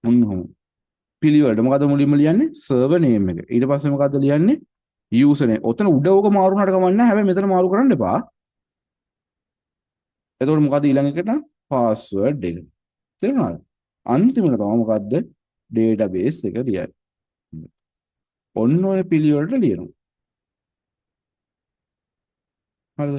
මොනවා පිළිවෙලට මොකද මුලින්ම ලියන්නේ? සර්වර් නේම් එක. ඊට පස්සේ මොකද්ද ලියන්නේ? User name. ඔතන උඩ ඕක මාරු වුණාට කමක් නැහැ. හැබැයි මෙතන මාරු කරන්න එපා. එතකොට මොකද ඊළඟ එකට? පාස්වර්ඩ් එක. තේරුණාද? අන්තිමට තමයි මොකද්ද? ඩේටාබේස් එක ලියන්නේ. ඔන්න ඔය පිළිවෙලට ලියනවා. හරිද?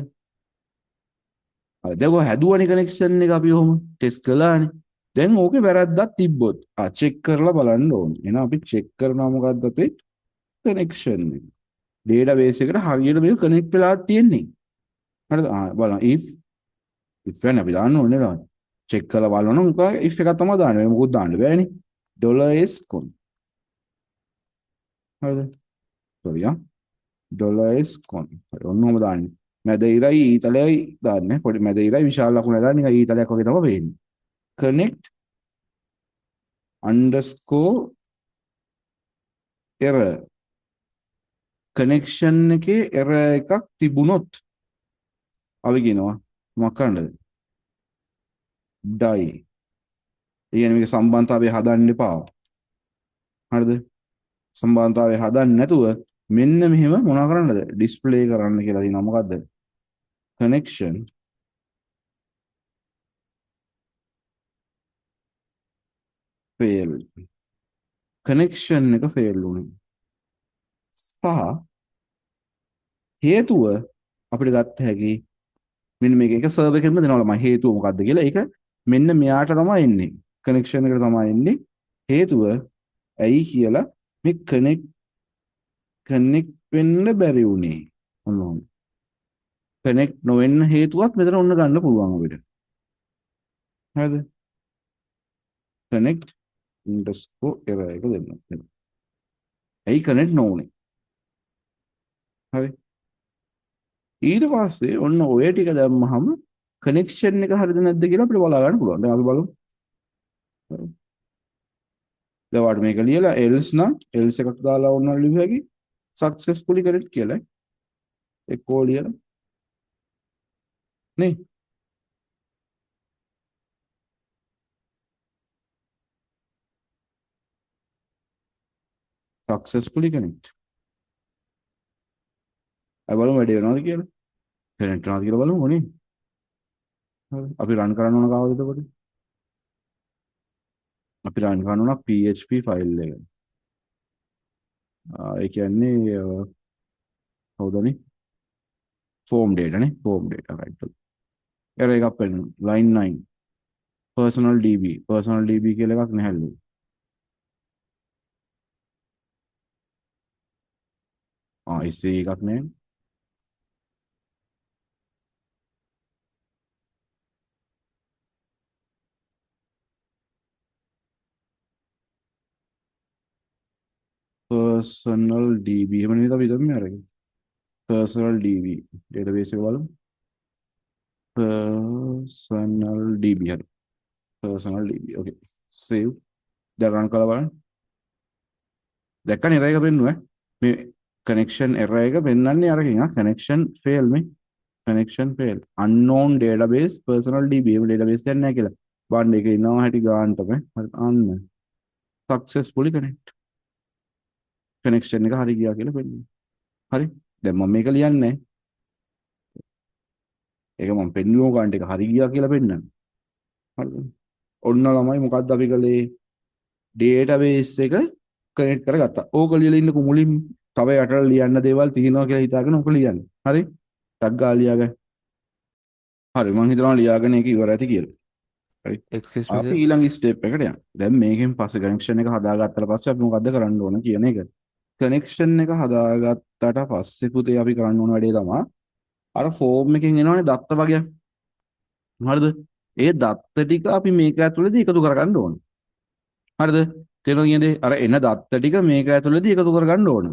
හරි. දැන් ඔය හැදුවනේ කනෙක්ෂන් එක අපි ඔහොම ටෙස්ට් කළානේ. දැන් ඕකේ වැරද්දක් තිබ්බොත් චෙක් කරලා බලන්න ඕනේ. එහෙනම් අපි චෙක් කරනවා මොකද්ද අපේ කනෙක්ෂන් එක. ඩේටාබේස් එකට හරියට මේක කනෙක්ට් වෙලා තියෙන්නේ. හරිද? බලන්න if වෙන අපි දාන්න ඕනේ නේද? චෙක් කරලා බලනවා නම් මොකද if එකක් තමයි දාන්නේ. මොකුත් දාන්න බෑනේ. $s con. හරිද? sorry $s con. හරි ඔන්න ඔහම දාන්නේ. මැද ඉරයි ඊතලයයි දාන්නේ. පොඩි මැද ඉරයි විශාල ලකුණ දාන්නේ. නිකන් ඊතලයක් වගේ තමයි වෙන්නේ. connect underscore error. කනෙක්ෂන් එකේ error එකක් තිබුණොත් අපි කියනවා මොකක් කරන්නද? die. ඒ කියන්නේ මේක සම්බන්ධතාවය හදන්න එපා. හරිද? සම්බන්ධතාවය හදන්න නැතුව මෙන්න මෙහෙම මොනවා කරන්නද? ඩිස්ප්ලේ කරන්න කියලා තියෙනවා. මොකද්ද? connection failed. connection එක fail වුණා. සහ හේතුව අපිට ගත්ත හැකි මෙන්න මේක එක සර්වර් එකෙන්ම දෙනවා මම හේතුව මොකද්ද කියලා. ඒක මෙන්න මෙයාට තමයි එන්නේ. කනෙක්ෂන් එකට තමයි එන්නේ. හේතුව ඇයි කියලා මේ කනෙක්ට් වෙන්න බැරි වුණේ. ඔන්න කනෙක්ට් නොවෙන්න හේතුවත් මෙතන ඔන්න ගන්න පුළුවන් අපිට. හරිද? connect underscore error එක දෙන්න. ඇයි කනෙක්ට් නොවුනේ? හරි. ඊට පස්සේ ඔන්න ඔය ටික දැම්මහම කනෙක්ෂන් එක හරිද නැද්ද කියලා අපිට බලා ගන්න පුළුවන්. දැන් අපි බලමු. දැන් වාට මේක ලියලා else නම් else එකක් දාලා ඔන්න ලියු හැකි successfully connect කියලා එක්කෝ ලියලා නේ. successfully connect. අපි බලමු වැඩේ වෙනවද කියලා. connect වෙනවද කියලා බලමු නේ. හරි. අපි run කරන්න ඕන කවුද එතකොට? අපි run කරන්න ඕන PHP ෆයිල් එක. ඒ කියන්නේ හවුදනේ? form data නේ. form data right. error එකක් වෙනවා. line 9. personal db කියලා එකක් නැහැලු. ඉස්සේ එකක් නැහැ. personal db එහෙම නේද අපි ගමු අරගෙන. personal db database එක බලමු. personal db හරි. personal db okay. save. දැන් run කරලා බලන්න. දැක්කනේ error එක පෙන්නුවා. මේ connection error එක පෙන්වන්නේ අරගෙන connection fail මේ. connection fail unknown database personal db එහෙම database එකක් නැහැ කියලා බලන්න ඒක ඉනවා හැටි ගානටම හරි අන්න successfully connection එක හරි ගියා කියලා පෙන්නනවා හරි දැන් මම මේක ලියන්නේ ඒක මම පෙන්නුවෝ ගානට එක හරි ගියා කියලා පෙන්නන්න හරිද ඔන්න ළමයි මොකද්ද අපි කළේ database එක කනෙක්ට් කරගත්තා ඕක ලියලා ඉන්නකො මුලින්ම තව යටට ලියන්න දේවල් තියෙනවා කියලා හිතාගෙන ඕක ලියන්න හරි ටක් ගාලා ලියාගන්න හරි මම හිතනවා ලියාගෙන ඒක ඉවර ඇති කියලා හරි excuse me අපි sir. ඊළඟ ස්ටෙප් එකට යමු දැන් මේකෙන් පස්සේ කනෙක්ෂන් එක හදාගත්තට පස්සේ අපි මොකද්ද කරන්න ඕන කියන එක කනෙක්ෂන් එක හදාගත්තට පස්සේ පුතේ අපි කරන්න ඕන වැඩේ තමයි අර ෆෝම් එකෙන් එනවනේ දත්ත වගේක් හරිද ඒ දත්ත ටික අපි මේක ඇතුළේදී එකතු කරගන්න ඕන හරිද තේරෙනවද කියන්නේ අර එන දත්ත ටික මේක ඇතුළේදී එකතු කරගන්න ඕන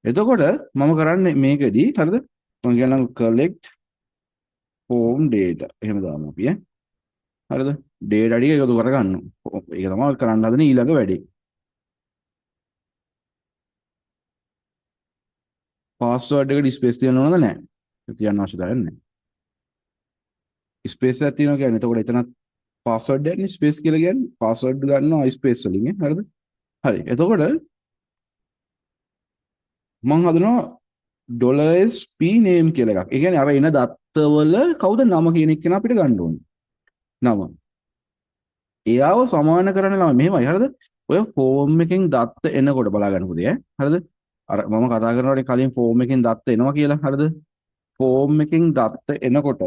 එතකොට මම කරන්නේ මේකෙදී හරිද මම කියන්නම් collect form data එහෙම දාමු අපි හරිද data ටික එකතු කරගන්න ඒක තමයි කරන්න හදන ඊළඟ වැඩේ පාස්වර්ඩ් එකට ස්පේස් තියන්න ඕනද නැහැ තියන්න අවශ්‍යතාවයක් නැහැ ස්පේස් එකක් තියෙනවා කියන්නේ එතකොට එතන පාස්වර්ඩ් එකනේ ස්පේස් කියලා කියන්නේ පාස්වර්ඩ් ගන්නවා ස්පේස් වලින් හරිද හරි එතකොට මම හදනවා $sp name කියලා එකක්. ඒ කියන්නේ අර එන දත්තවල කවුද නම කියන එක අපිට ගන්න ඕනේ. නම. එයාව සමාන කරන ළමයි මෙහෙමයි හරිද? ඔය ෆෝම් එකෙන් දත්ත එනකොට බලා ගන්න පුතේ හරිද? අර මම කතා කරනකොට කලින් ෆෝම් එකෙන් දත්ත එනවා කියලා හරිද? ෆෝම් එකෙන් දත්ත එනකොට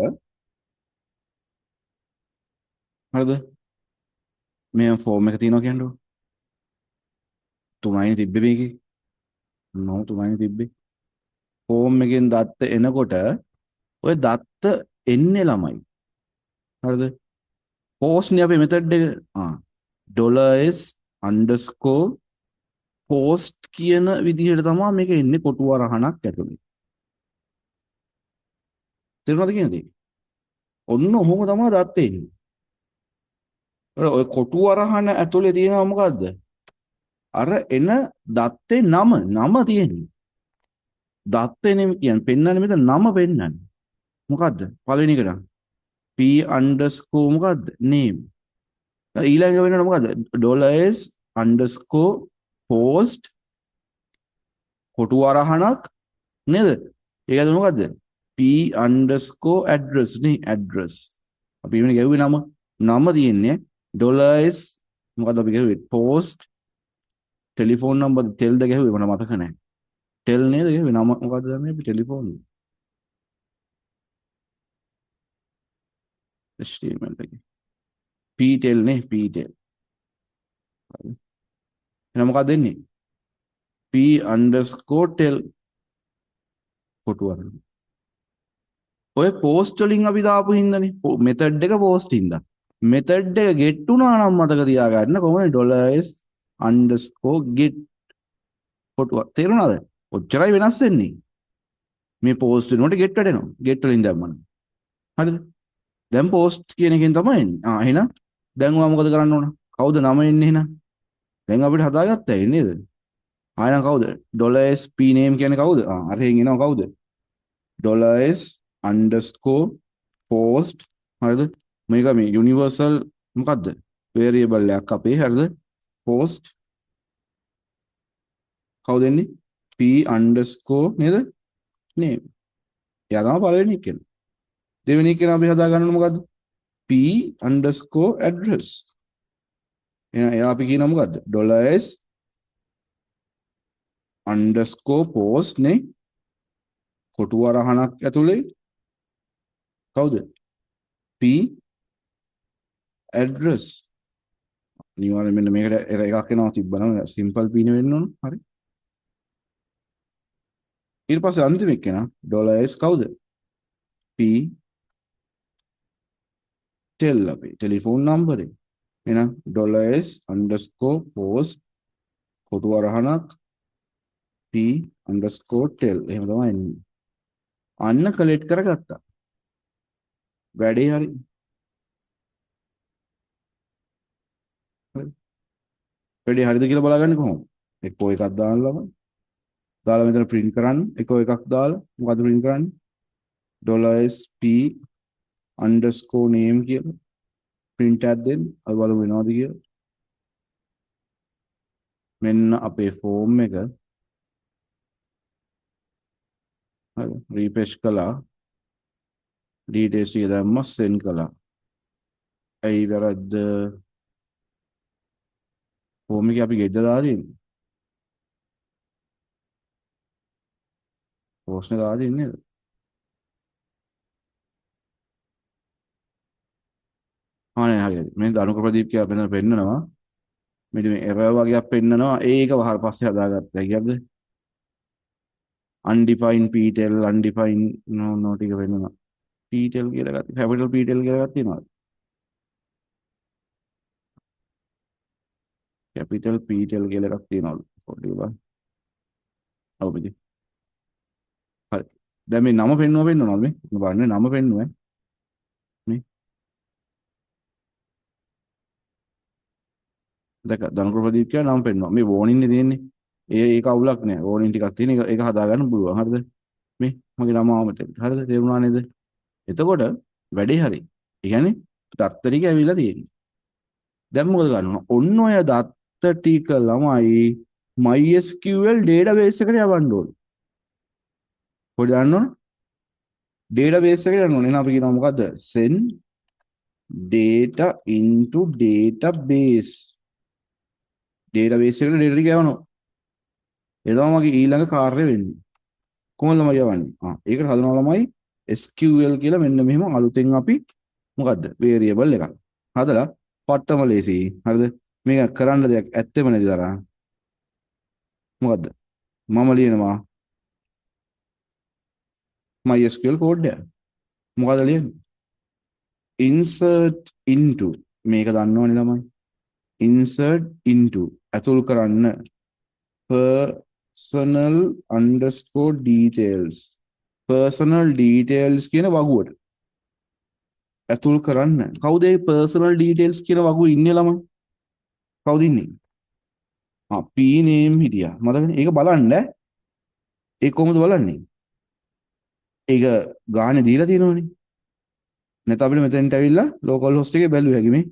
හරිද? මේ ෆෝම් එක තියෙනවා කියන්නේ. තුනයි තිබ්බේ මේකේ. නෝ තුනයි තිබ්බේ. ෆෝම් එකෙන් දත්ත එනකොට ඔය දත්ත එන්නේ ළමයි. හරිද? පෝස්ට්නේ අපේ මෙතඩ් එක $s underscore post කියන විදිහට තමයි මේක එන්නේ කොටු වරහණක් ඇතුලේ. තේරුණාද කියන්නේ? ඔන්න ඔහොම තමයි දත්ත එන්නේ. ඔය කොටු වරහණ ඇතුලේ තියෙනවා මොකද්ද? අර එන දත්තේ නම තියෙන්නේ. දත්තේ නෙමෙයි කියන්නේ පෙන්වන්නේ මෙතන නම පෙන්වන්නේ. මොකද්ද? පළවෙනි එක නම් p underscore මොකද්ද? name. ඊළඟ වෙනකොට මොකද්ද? $s underscore post කොටු වරහණක් නේද? ඒකද මොකද්ද? p underscore address නේ address. අපි ඉන්නේ ගැව්වේ නම තියෙන්නේ $s මොකද්ද අපි ගැව්වේ? post ටෙලිෆෝන් නම්බර් ටෙල්ද ගැහුවේ මට මතක නැහැ. ටෙල් නේද ගැහුවේ නම මොකද්ද මේ අපි ටෙලිෆෝන් HTML එකේ. p ටෙල් නේ p ටෙල්. එහෙනම් මොකක්ද දෙන්නේ? p underscore ටෙල් කොටු වරහණ. ඔය පෝස්ට් වලින් අපි දාපු හින්දානේ මෙතඩ් එක පෝස්ට් හින්දා මෙතඩ් එක get උනා නම් මතක තියාගන්න කොහොමද $s underscore get කොටුව තේරුණාද ඔච්චරයි වෙනස් වෙන්නේ මේ පෝස්ට් වෙනකොට get වැටෙනවා get වලින් දැම්මම හරිද දැන් පෝස්ට් කියන එකෙන් තමයි එන්නේ එහෙනම් දැන් ඔයා මොකද කරන්න ඕන කවුද නම එන්නේ එහෙනම් දැන් අපිට හදාගත්තා නේද ආයෙනම් කවුද $p name කියන්නේ කවුද අරහෙන් එනවා කවුද $s underscore post හරිද මේක මේ යුනිවර්සල් මොකද්ද වේරියබල් එකක් අපේ හරිද post කවුද එන්නේ p underscore නේද name එයා තමයි පළවෙනි එක කියන්නේ දෙවෙනි එක අපි හදා ගන්න මොකද්ද p underscore address එහෙනම් එයා අපි කියනවා මොකද්ද $s underscore post නේ කොටු වරහණක් ඇතුලේ කවුද p address අනිවාර්යෙන් මෙන්න මේකට එකක් එනවා තිබ්බනම් සිම්පල් p නේ වෙන්න ඕන හරි ඊට පස්සේ අන්තිම එක කෙනා $s කවුද p ටෙල් අපේ ටෙලිෆෝන් නම්බරේ එහෙනම් $s underscore post කොටු වරහණක් p underscore ටෙල් එහෙම තමයි එන්නේ අන්න කලෙක්ට් කරගත්තා වැඩේ හරි වැඩේ හරිද කියලා බලාගන්නේ කොහොමද එක්කෝ එකක් දාන්න ළමයි දාලා මෙතන print කරන්න එක එකක් දාලා මොකද්ද print කරන්නේ $sp underscore name කියලා print එකක් දෙන්න අපි බලමු වෙනවද කියලා මෙන්න අපේ form එක හරි refresh කළා details ටික දැම්මා send කළා ඇයි වැරද්ද form එකේ අපි ගෙද්ද දාලා තියෙන්නේ post එක දාලා තියෙන්නේ නේද නේ හරියට මේ ධනුක ප්‍රදීප් කියලා මෙතන පෙන්නනවා මෙන්න මේ error වගේක් පෙන්නනවා ඒක වහල් පස්සේ හදාගත්තා කියද්ද undefined ptel undefined no ටික වෙනවා ptel කියලා ගත්තා capital ptel කියලා ගත්තා තියෙනවා capital ptel කියලා එකක් තියෙනවලු පොඩි බලන්න ඔව් පිටි හරි දැන් මේ නම පෙන්වනවද මේ බලන්න නම පෙන්නුවේ මේ දැක ධනුක ප්‍රදීප් කියලා නම පෙන්වනවා මේ warning නේ තියෙන්නේ ඒක අවුලක් නෑ warning ටිකක් තියෙන ඒක හදාගන්න පුළුවන් හරිද මේ මගේ නම ආවමට හරිද තේරුණා නේද එතකොට වැඩේ හරි ඒ කියන්නේ දත්ත ටික ඇවිල්ලා තියෙන්නේ දැන් මොකද ගන්න ඔන්න ඔය දත්ත ටික ළමයි MySQL database එකට යවන්න ඕනේ කොහෙද යන්න ඕන database එකට යන්න ඕනේ එහෙනම් අපි කියනවා මොකද්ද send data into database database එකට data ටික යවනවා ඒ තමයි මගේ ඊළඟ කාර්යය වෙන්නේ කොහොමද ළමයි යවන්නේ ඒකට හදනවා ළමයි SQL කියලා මෙන්න මෙහෙම අලුතෙන් අපි මොකද්ද variable එකක් හදලා පට්ටම ලේසි හරිද මේක කරන්න දෙයක් ඇත්තෙම නැති තරම් මොකද්ද මම ලියනවා MySQL code එක මොකද ලියන්නේ insert into මේක දන්නවනේ ළමයි insert into ඇතුල් කරන්න personal underscore details personal details කියන වගුවට ඇතුල් කරන්න කවුද මේ personal details කියන වගුවේ ඉන්නේ ළමයි කවුද ඉන්නේ p name හිටියා මතකනේ ඒක බලන්න ඒක කොහොමද බලන්නේ ඒක ගානේ දීලා තියෙනවනේ නැත්නම් අපිට මෙතෙන්ට ඇවිල්ලා local host එකේ බැලුව හැකි මේ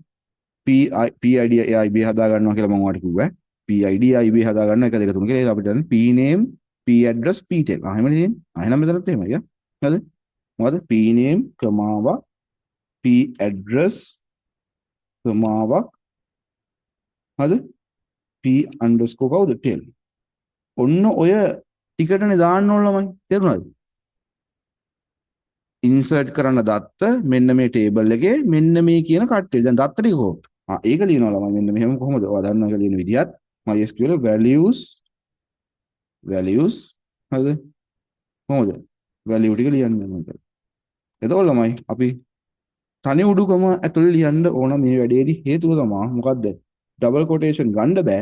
PID IB හදා ගන්නවා කියලා මම ඔයාලට කිව්වා PID IB හදා ගන්න 1 2 3 කියලා ඒක අපිට p name p address p tel එහෙම නේ එහෙනම් මෙතනත් එහෙමයි හරිද මොකද p name කමාවක් p address කමාවක් හරිද p underscore කවුද tel ඔන්න ඔය ටිකටනේ දාන්න ඕන ළමයි තේරුණාද ඉන්සර්ට් කරන්න දත්ත මෙන්න මේ ටේබල් එකේ මෙන්න මේ කියන කට්ටිය දැන් දත්ත ටික කොහොමද ඒක ලියනවා ළමයි මෙන්න මෙහෙම කොහොමද ඔයා දන්නවා කියලා ලියන විදිහත් MySQL values හරිද කොහොමද value ටික ලියන්නේ මම එතකොට ළමයි අපි තනි උඩුකම ඇතුළේ ලියන්න ඕන මේ වැඩේදී හේතුව තමයි මොකද්ද ඩබල් කොටේෂන් ගන්න බෑ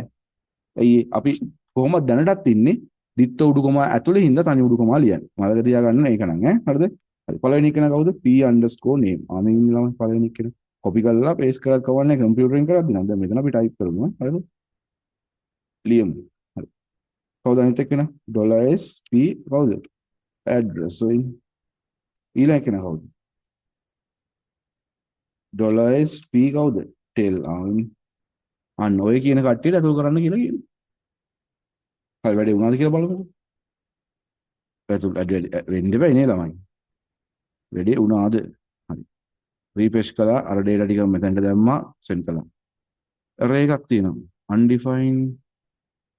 ඇයි අපි කොහොමද දැනටත් ඉන්නේ දිත්ත උඩුකම ඇතුළේ හින්දා තනි උඩුකම ලියන්නේ මතක තියාගන්න ඒක නම් හරිද හරි පළවෙනි එක කවුද p_name මේ ඉන්නේ ළමයි පළවෙනි එක කොපි කරලා පේස්ට් කරලා කවන්නේ කම්පියුටරෙන් කරද්දී නම් දැන් මෙතන අපි ටයිප් කරමු හරිද ලියමු හරි කවුද අනිත් එක්කන $sp කවුද address ඊළඟ කෙනා කවුද $sp කවුද tel අන්න ඔය කියන කට්ටියට අතුල් කරන්න කියලා කියනවා. හරි වැඩේ වුණාද කියලා බලමුකෝ. අතුල් වෙන්න බෑ නේ ළමයි. වැඩේ වුණාද? හරි. රීෆ්‍රෙෂ් කළා අර data ටික මෙතනට දැම්මා send කළා. array එකක් තියෙනවා. undefined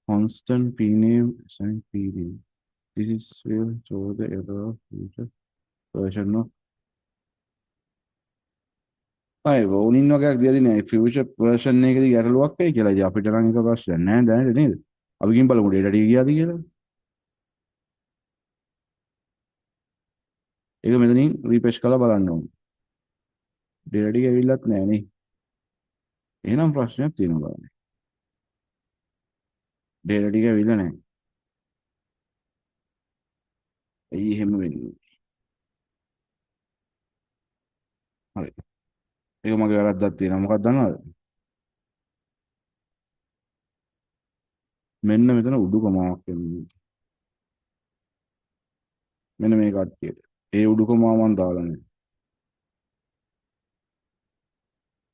constant p name assign p name. This is will show the error of future version of අය වෝනින් වගේක් දීලා තියෙනවා ෆියුචර් version එකේදී ගැටලුවක් වෙයි කියලා. ඉතින් අපිට නම් ඒක ප්‍රශ්නයක් නෑ දැනට නේද? අපි ගිහින් බලමු data ටික ගියාද කියලා. ඒක මෙතනින් රීෆ්‍රෙෂ් කරලා බලන්න ඕනේ. data ටික ඇවිල්ලත් නෑ නේ. එහෙනම් ප්‍රශ්නයක් තියෙනවා බලන්න. data ටික ඇවිල්ලා නෑ. ඇයි එහෙම වෙන්නේ? හරි. ඒක මගේ වැරද්දක් තියෙනවා. මොකක්ද දන්නවද? මෙන්න මෙතන උඩු කොමාවක් එන්නේ. මෙන්න මේ කට්ටියට. ඒ උඩුකමාව මම දාලා නැහැ.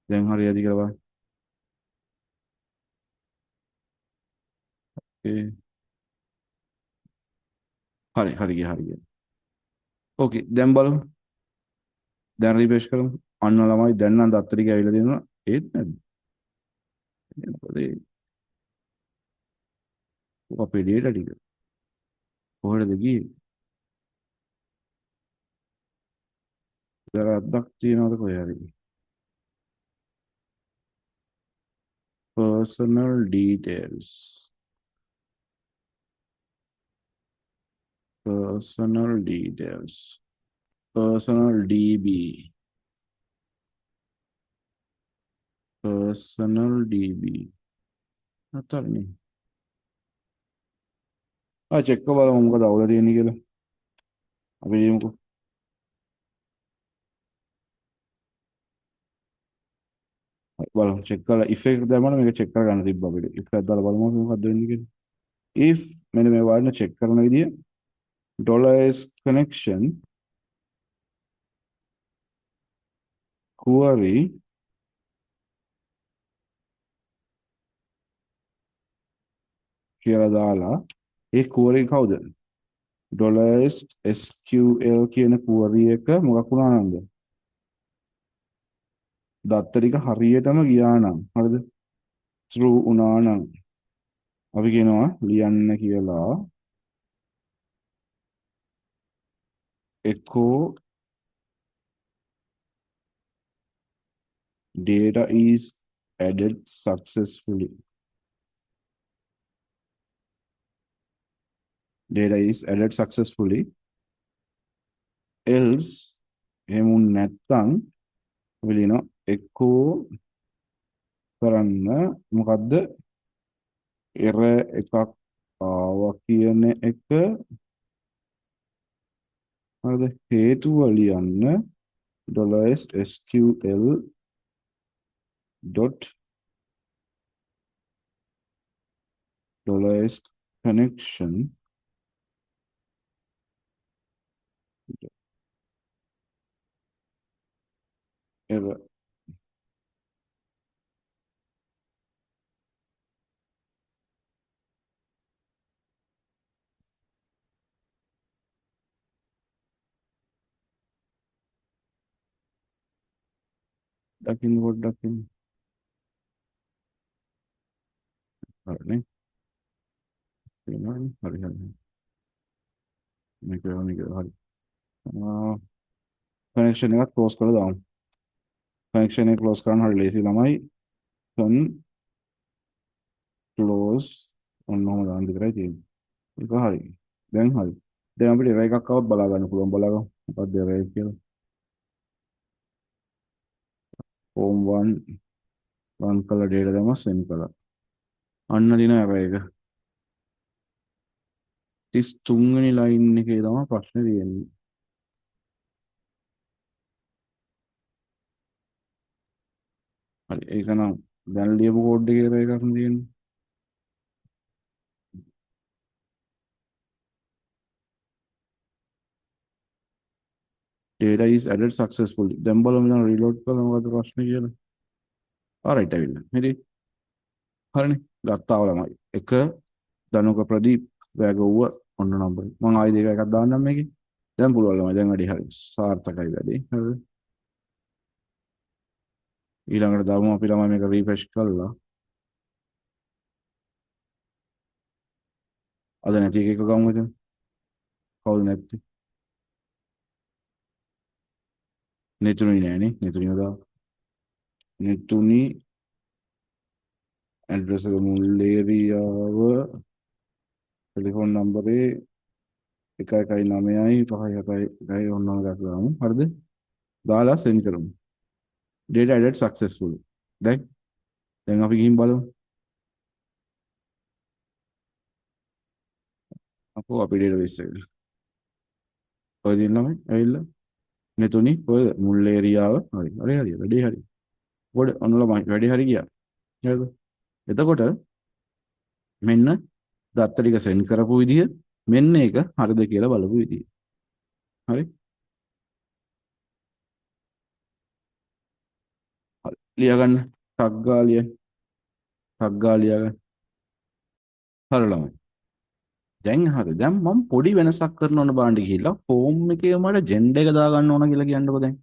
දැන් හරියද කියලා බලන්න. ඒ හරි ගියා හරි ගියා. ඕකේ දැන් බලමු. දැන් රිෆ්‍රෙෂ් කරමු. අන්න ළමයි දැන් නම් දත්ත ටික ඇවිල්ලා දෙනවා. ඒත් නැද්ද? මොකද ඒ අපේ ඩේටා ටික කොහෙද ගියේ? වැරද්දක් තියනවද කොහේ හරි? personal details. personal details. personal DB. personal DB. නැත්තරනේ. චෙක් කරලා බලමු මොකද අවුල තියෙන්නේ කියලා. අපි කියමුකෝ. බලමු චෙක් කරලා if එක දැම්මම මේක චෙක් කරගන්න තිබ්බ අපිට. if එකක් දාලා බලමු මොකක්ද වෙන්නේ කියලා. if මෙන්න මේ වර්ණ චෙක් කරන විදිය $s connection query කියලා දාලා ඒ query කවුද? $SQL කියන query එක මොකක් වුණා නේද? දත්ත ටික හරියටම ගියා නම් හරිද? true වුණා නම් අපි කියනවා ලියන්න කියලා echo data is added successfully. data is added successfully. else එහෙම නැත්නම් අපි ලියනවා echo කරන්න මොකද්ද error එකක් ආවා කියන එක හරිද හේතුව ලියන්න $SQL dot $s connection error. දකින්න පොඩ්ඩක් ඉන්න. හරිනේ. එනවනේ. හරි. මේක හරි. කනෙක්ෂන් එකත් ක්ලෝස් කරලා දාමු. කනෙක්ෂන් එක ක්ලෝස් කරන්න හරි ලේසි ළමයි. con close ඔන්නම දාන්න විතරයි තියෙන්නේ. ඒක හරි. දැන් හරි. දැන් අපිට error එකක් આવත් බලා ගන්න පුළුවන්. බලගමු. මොකක්ද error එක කියලා. form 1 run කළා data දැම්ම send කළා. අන්න දින error එක. 33 වෙනි line එකේ තමයි ප්‍රශ්නේ තියෙන්නේ. හරි. ඒක නම් දැන් ලියපු කෝඩ් එකේ error එකක් තියෙන්නේ. data is added successfully. දැන් බලමු දැන් reload කරලා මොකද ප්‍රශ්නේ කියලා. alright ඇවිල්ලා. හරි. හරිනේ. ගත්තාව ළමයි. එක දනුක ප්‍රදීප් වැගවුව ඔන්න නම්බර. මම ආයි දෙක එකක් දාන්නම් මේකේ. දැන් පුළුවන් ළමයි. දැන් වැඩි හරි. සාර්ථකයි වැඩි. හරිද? ඊළඟට දාමු අපි ළමයි මේක රිෆ්‍රෙෂ් කරලා. අද නැති එකක ගමු එතන. කවුද නැත්තේ? නෙතුණි නෑනේ. නෙතුණිව දාමු. නෙතුණි ඇඩ්‍රස් එක මුල් ඒරියාව ටෙලිෆෝන් නම්බරේ 119.571 ඔන්නම දාමු. හරිද? දාලා සෙන්ඩ් කරමු. data added successfully. දැන් අපි ගිහින් බලමු. අපෝ අපේ database එක. ඔය දින ළමයි ඇවිල්ලා නෙතුණි ඔය මුල් ඒරියාව හරි. වැඩි හරි. පොඩ ඔන්න ළමයි වැඩි හරි ගියා. හරිද? එතකොට මෙන්න දත්ත ටික සෙන්ඩ් කරපු විදිය මෙන්න එක හරිද කියලා බලපු විදිය. හරි හරි ලියගන්න ටක් ගාලා ලියගන්න හරලම දැන් හරි දැන් මම පොඩි වෙනසක් කරන්න ඕන බාන්න ගිහිල්ලා ෆෝම් එකේ මට ජෙන්ඩර් එක දාගන්න ඕන කියලා කියන්නකෝ දැන්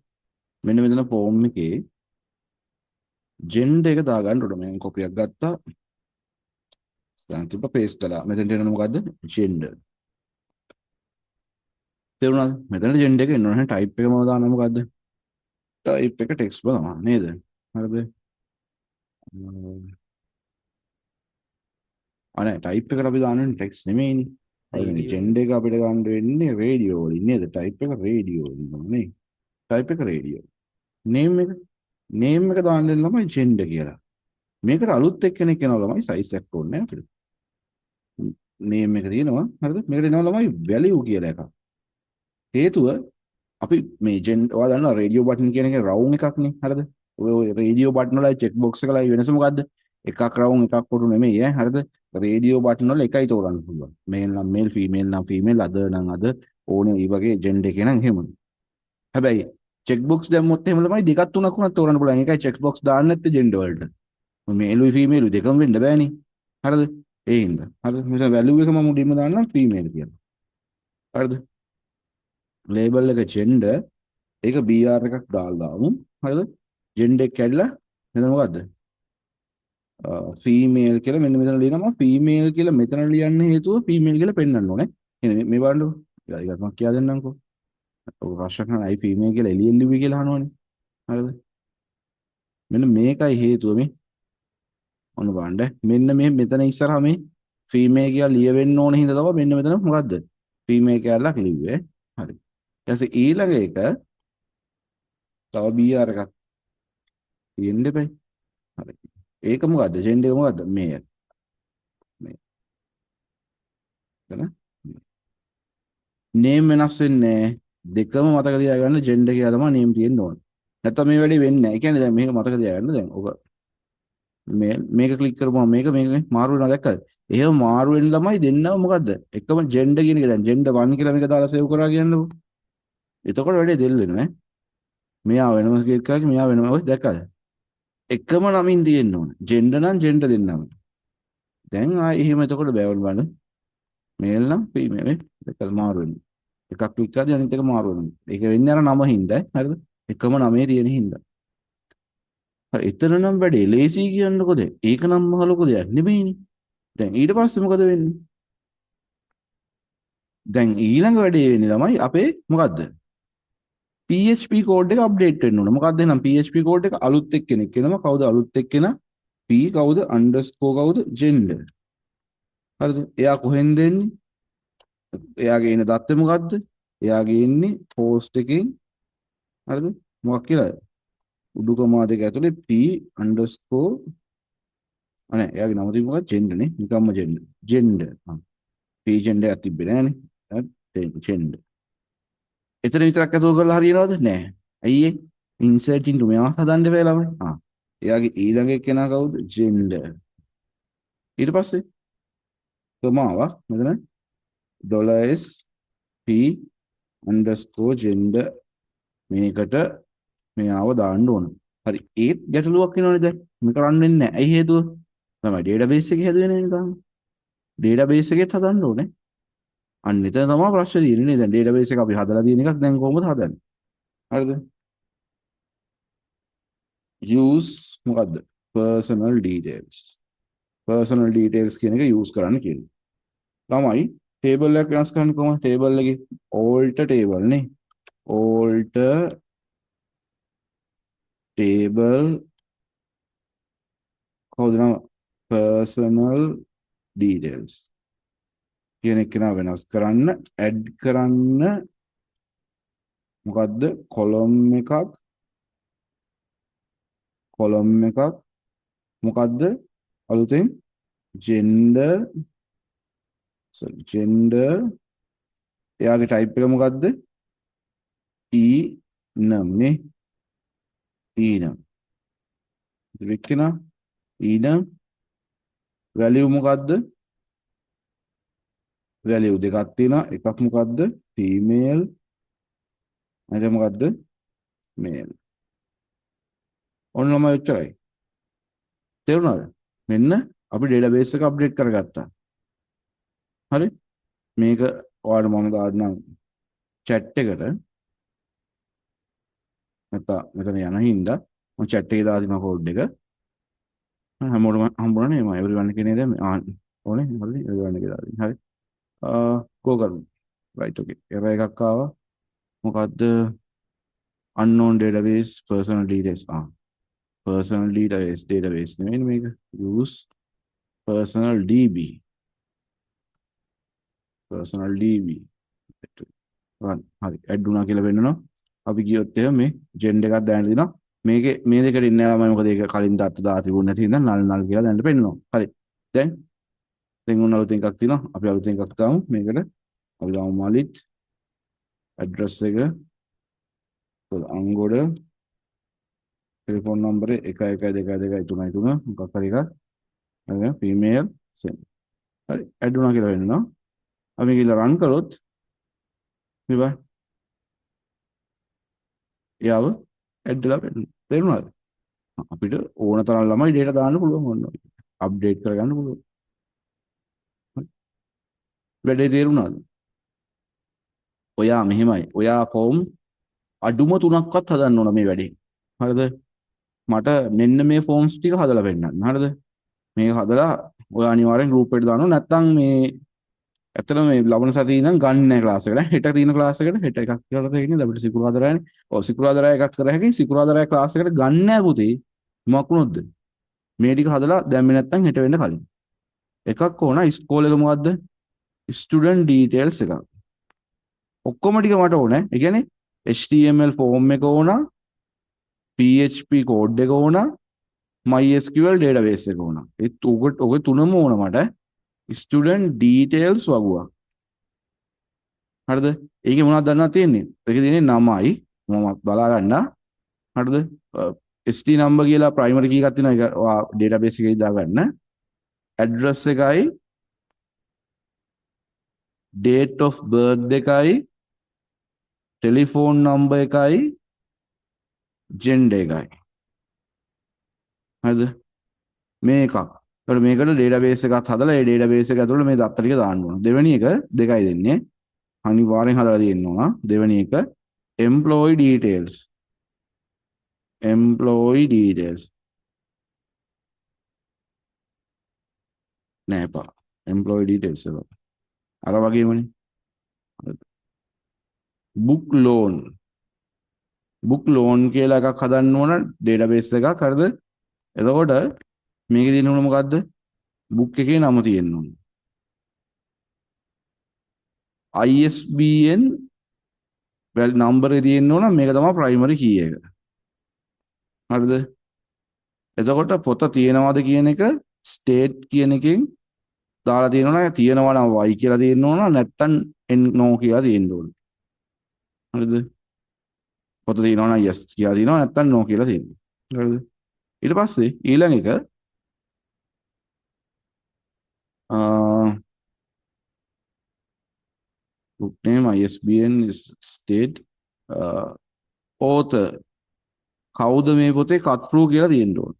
මෙන්න මෙතන ෆෝම් එකේ ජෙන්ඩර් එක දාගන්න ඕන මම කොපියක් ගත්තා දැන් තිබ්බ පේස්ට් කළා මෙතනට එන මොකද්ද ජෙන්ඩර් තේරුණාද මෙතන ජෙන්ඩර් එක එන්න ඕන ටයිප් එක මම දාන්න මොකද්ද ටයිප් එක ටෙක්ස්ට් බලනවා නේද හරිද අනේ ටයිප් එකට අපි දාන්නේ ටෙක්ස්ට් නෙමෙයිනේ හරිනේ ජෙන්ඩර් එක අපිට ගන්න වෙන්නේ රේඩියෝ වලින් නේද ටයිප් එක රේඩියෝ වලින් නේ ටයිප් එක රේඩියෝ නේම් එක දාන්න දෙන්න ළමයි ජෙන්ඩර් කියලා මේකට අලුත් එක්කෙනෙක් එනවා ළමයි සයිස් එකක් ඕනේ නැහැ අපිට නේම් එක තියෙනවා හරිද මේකට එනවා ළමයි වැලියු කියලා එකක් හේතුව අපි මේ ඔයා දන්නවා රේඩියෝ බටන් කියන එක රවුම් එකක් නේ හරිද ඔය රේඩියෝ බටන් වල චෙක් බොක්ස් එකලයි වෙනස මොකද්ද එකක් රවුම් එකක් කොටු නෙමෙයි ඈ හරිද රේඩියෝ බටන් වල එකයි තෝරන්න පුළුවන් මේල් නම් මේල් ෆීමේල් නම් ෆීමේල් අද නම් අද ඕනේ මේ වගේ ජෙන්ඩර් එක නම් එහෙම හැබැයි චෙක් බොක්ස් දැම්මොත් එහෙම ළමයි දෙකක් තුනක් වුණත් තෝරන්න පුළුවන් ඒකයි චෙක් බොක්ස් දාන්න නැත්තේ ජෙන්ඩර් වලට මේලුයි ෆීමේලුයි දෙකම වෙන්න බෑනේ හරිද ඒ හින්දා හරිද මෙතන වැලියු එක මම මුලින්ම දාන්නම් ෆීමේල් කියලා හරිද ලේබල් එක ජෙන්ඩර් ඒක BR එකක් දාලා දාමු හරිද ජෙන්ඩර් එක කැඩලා මෙතන මොකද්ද ෆීමේල් කියලා මෙන්න මෙතන ලියනවා ෆීමේල් කියලා මෙතන ලියන්න හේතුව ෆීමේල් කියලා පෙන්වන්න ඕනේ එහෙනම් මේ බලන්නකො ඊළඟට මම කියා දෙන්නම්කෝ ඔය ප්‍රශ්න කරන අයි ෆීමේල් කියලා එළියෙන් ලිව්වේ කියලා අහනවනේ හරිද මෙන්න මේකයි හේතුව මේ ඔන්න බලන්න මෙන්න මේ මෙතන ඉස්සරහා මේ ෆීමේල් කියලා ලියවෙන්න ඕන හින්දා තමයි මෙන්න මෙතන මොකද්ද ෆීමේල් කියලා ලිව්වේ හරි ඊට පස්සේ ඊළඟ එක තව BR එකක් තියෙන්න දෙපයි හරි ඒක මොකද්ද ජෙන්ඩර් එක මොකද්ද මේල් මේ එතන නේම් වෙනස් වෙන්නේ දෙකම මතක තියාගන්න ජෙන්ඩර් කියලා තමයි නේම් තියෙන්න ඕන නැත්නම් මේ වැඩේ වෙන්නේ නැහැ ඒ කියන්නේ දැන් මේක මතක තියාගන්න දැන් ඔක මේක ක්ලික් කරපුවම මේක මාරු වෙනවා දැක්කද එහෙම මාරු වෙන ළමයි දෙන්නව මොකද්ද එකම ජෙන්ඩර් කියන එක දැන් ජෙන්ඩර් 1 කියලා මේක දාලා සේව් කරා කියන්නකො එතකොට වැඩේ දෙල් වෙනවා ඈ මෙයා වෙනම ක්ලික් කරලා මෙයා වෙනම ඔය දැක්කද එකම නමින් තියෙන්න ඕන ජෙන්ඩර් නම් ජෙන්ඩර් දෙන්නම දැන් ආයේ එහෙම එතකොට බෑවල් බලන්න මේල් නම් ෆීමේල් දෙකම මාරු වෙනවා එකක් ක්ලික් කරද්දී අනිත් එක මාරු වෙනවා ඒක වෙන්නේ අර නම හින්දා හරිද එකම නමේ තියෙන හින්දා හරි එතන නම් වැඩේ ලේසි කියන්නකොද ඒක නම් මහ ලොකු දෙයක් නෙමෙයිනේ දැන් ඊට පස්සේ මොකද වෙන්නේ දැන් ඊළඟ වැඩේ වෙන්නේ තමයි අපේ මොකද්ද PHP කෝඩ් එක අප්ඩේට් වෙන්න ඕන මොකද්ද එහෙනම් PHP කෝඩ් එක අලුත් එක්කෙනෙක් එනවා කවුද අලුත් එක්කෙනා P කවුද අන්ඩර්ස්කෝර් කවුද ජෙන්ඩර් හරිද එයා කොහෙන්ද එන්නේ එයාගේ එන දත්ත මොකද්ද එයාගේ එන්නේ පෝස්ට් එකෙන් හරිද මොකක් කියලා උඩු කොමා දෙක ඇතුලේ P අන්ඩර්ස්කෝර් අනේ එයාගේ නම තිබුණ මොකක්ද ජෙන්ඩර් නේ නිකම්ම ජෙන්ඩර් P ජෙන්ඩර් එකක් තිබ්බේ නෑනේ ජෙන්ඩර් එතන විතරක් ඇතුල් කරලා හරියනවද නෑ ඇයි ඒ ඉන්සර්ට් ඉන්ටු මෙයා හදන්න බෑ ළමයි එයාගේ ඊළඟ කෙනා කවුද ජෙන්ඩර් ඊට පස්සේ කොමාවක් මෙතන $s p underscore gender මේකට මෙයාව දාන්න ඕන හරි ඒත් ගැටලුවක් වෙනවනේ දැන් මේක රන් වෙන්නේ නැහැ ඇයි හේතුව තමයි ඩේටාබේස් එකේ හැදුවේ නැහැ තාම ඩේටාබේස් එකෙත් හදන්න ඕනේ අන්න එතන තමයි ප්‍රශ්නේ තියෙන්නේ නේද දැන් ඩේටාබේස් එක අපි හදලා තියෙන එකක් දැන් කොහොමද හදන්නේ හරිද use මොකද්ද personal details කියන එක use කරන්න කියනවා ළමයි ටේබල් එකක් වෙනස් කරන්න කොහොමද ටේබල් එකේ alter table නේ alter table කවුද නම personal details කියන එක වෙනස් කරන්න add කරන්න මොකද්ද column එකක් මොකද්ද අලුතෙන් gender එයාගේ type එක මොකද්ද enum නේ enum වික්කන enum value මොකද්ද value දෙකක් තියෙනවා එකක් මොකද්ද female අනිත් මොකද්ද? මේල්. ඔන්නම එච්චරයි. තේරුණාද? මෙන්න අපි ඩේටාබේස් එක අප්ඩේට් කරගත්තා. හරි? මේක ඔයාලට මම දාන්නම් chat එකට. නැත්නම් මෙතන යන හින්දා මම chat එකේ දාදිනවා කෝඩ් එක. හැමෝටම හම්බුණානේ මම එවරිවන් එකේ නේද ඕනේ හරිද එවරිවන් එකේ දාදින්න. හරි. කෝ කරමු. right okay. එරර් එකක් ආවා. මොකද්ද? unknown database personal details. personal database නෙමෙයි මේක. use personal db. personal db. run. හරි. add වුණා කියලා වෙන්නනවා. අපි ගියොත් එහෙම මේ gen එකක් දාන්න දිනවා. මේකේ මේ දෙකට ඉන්න යාම මොකද ඒක කලින් දාලා තිබුණ නැති හින්දා නල් කියලා දැන් පෙන්නනවා. හරි. දැන් උන් අලුතෙන් එකක් තියෙනවා. අපි අලුතෙන් එකක් දාමු මේකට. අපි දාමු මාලිත් address එක අංගොඩ ටෙලිෆෝන් නම්බරේ 112223 මොකක් හරි එකක්. හරි female send. හරි add වුණා කියලා වෙනවා. අපි ගිහලා run කරොත් මේ යාව add වෙලා වෙනවා. තේරුණාද? අපිට ඕන තරම් ළමයි data දාන්න පුළුවන් වුණා. අප්ඩේට් කරගන්න පුළුවන්. වැඩේ තේරුණාද? ඔයා මෙහෙමයි. ඔයා ෆෝම් අඩුම 3ක්වත් හදන්න ඕන මේ වැඩේ. හරිද? මට මෙන්න මේ ෆෝම්ස් ටික හදලා පෙන්නන්න. හරිද? මේක හදලා ඔයා අනිවාර්යෙන් ගෲප් එකට දානවා. නැත්නම් මේ ඇත්තටම මේ ලබන සතියේ ඉඳන් ගන්න නැහැ ක්ලාස් එකට. හෙට තියෙන ක්ලාස් එකට හෙට එකක් කියලා තියෙන්නේ. අපිට සිකුරාදරයනේ. ඔව් සිකුරාදරය එකක් කර හැකියි. සිකුරාදරය ක්ලාස් එකට ගන්න නැහැ පුතේ. මොකක් වුණොත්ද? මේ ටික හදලා දැම්මේ නැත්නම් හෙට වෙන්න කලින්. එකක් ඕන ඉස්කෝලේ එක මොකද්ද? ස්ටුඩන්ට් ඩීටේල්ස් එකක්. ඔක්කොම ටික මට ඕනේ. ඒ කියන්නේ HTML ෆෝම් එක ඕන, PHP කෝඩ් එක ඕන, MySQL database එක ඕන. ඒ ඔය තුනම ඕන මට. ස්ටුඩන්ට් ඩීටේල්ස් වගුවක්. හරිද? ඒකේ මොනවද දන්නවද තියෙන්නේ? ඒකේ තියෙන්නේ නමයි මම බලා ගන්න. හරිද? ST number කියලා primary key එකක් තියෙනවා. ඒක ඔයා database එකේ දා ගන්න. address එකයි date of birth එකයි telephone number එකයි gender එකයි. හරිද? මේකක්. ඒකට මේකට database එකක් හදලා ඒ database එක ඇතුළේ මේ දත්ත ටික දාන්න ඕන. දෙවෙනි එක දෙකයි දෙන්නේ. අනිවාර්යෙන් හදලා තියෙන්න ඕන. දෙවෙනි එක employee details. employee details. නෑ පා. employee details එක. අර වගේමනේ. book loan. book loan කියලා එකක් හදන්න ඕන database එකක්. හරිද? එතකොට මේකේ තියෙන උන මොකද්ද? book එකේ නම තියෙන්න ඕන. ISBN වැල් නම්බර් එක තියෙන්න ඕන. මේක තමයි primary key එක. හරිද? එතකොට පොත තියෙනවද කියන එක state කියන එකෙන් දාලා තියෙනවා. තියෙනවා නම් y කියලා තියෙන්න ඕන. නැත්තම් no කියලා තියෙන්න ඕන. හරිද? පොත තියෙනවා නම් yes කියලා තියෙනවා. නැත්තම් no කියලා තියෙනවා. හරිද? ඊට පස්සේ ඊළඟ එක book name ISBN is state author කවුද මේ පොතේ කත්රු කියලා තියෙන්න ඕන.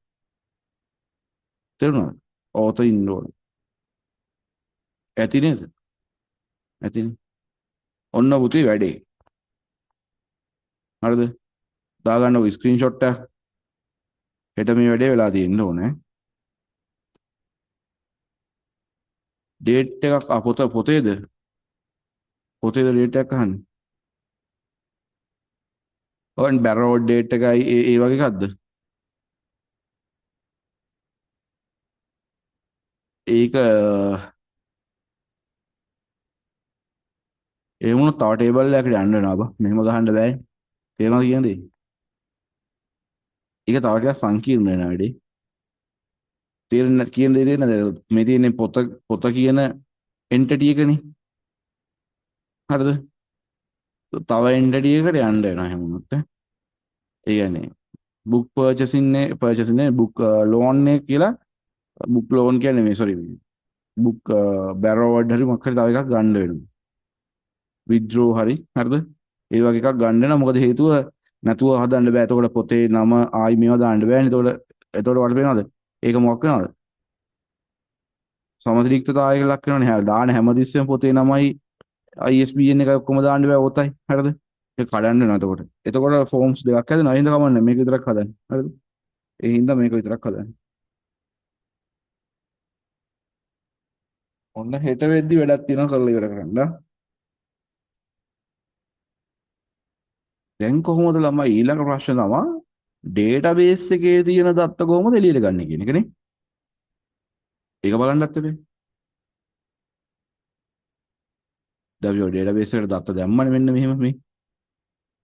තේරුණාද? author ඉන්න ඕන. ඇති නේද? ඇතිනේ. ඔන්න පුතේ වැඩේ. හරිද? දාගන්නකො ස්ක්‍රීන්ෂොට් එක. හෙට මේ වැඩේ වෙලා තියෙන්න ඕනේ. ඩේට් එකක් පොතේද? පොතේද ඩේට් එකක් අහන්නේ? ඔන් බැරෝඩ් ඩේට් එකයි ඒ වගේ එකක්ද? ඒක ඒ වුණොත් තව ටේබල් එකකට යන්න වෙනවා බා. මෙහෙම ගහන්න බෑ. තේරෙනවද කියන්නේ? ඒක තව ටිකක් සංකීර්ණ වෙන වැඩේ. තේරෙන්නේ කියන දේ තේරෙනවද? මේ තියෙන්නේ පොත කියන එන්ටිටි එකනේ. හරිද? තව එන්ටිටි එකකට යන්න වෙනවා එහෙම වුණොත්. ඒ කියන්නේ book purchasing book loan එක කියලා book loan කියන්නේ මේ sorry book borrowed හරි මොකක් හරි තව එකක් ගන්න වෙනවා. withdraw හරි හරිද? ඒ වගේ එකක් ගන්න නම් මොකද හේතුව නැතුව හදන්න බෑ. එතකොට පොතේ නම ආයි මේවා දාන්න බෑනේ. එතකොට වට වෙනවද? ඒක මොකක් වෙනවද? සමතිරික්තතාවයක ලක් වෙනවනේ. දාන හැමතිස්සෙම පොතේ නමයි ISBN එක ඔක්කොම දාන්න බෑ ඔතයි. හරිද? ඒක කඩන්න වෙනවා එතකොට. එතකොට ෆෝම්ස් දෙකක් හැදෙනවා. ඒ හින්දා කමන්නේ මේක විතරක් හදන්න. හරිද? ඒ හින්දා මේක විතරක් හදන්න. ඔන්න හෙට වෙද්දි වැඩක් තියෙනවා කරලා ඉවර කරන්න. දැන් කොහොමද ළමයි ඊළඟ ප්‍රශ්න තමයි ඩේටාබේස් එකේ තියෙන දත්ත කොහොමද එළියට ගන්න කියන එකනේ. ඒක බලන්නත් එපේ. දැන් ඔය ඩේටාබේස් එකට දත්ත දැම්මනේ මෙන්න මෙහෙම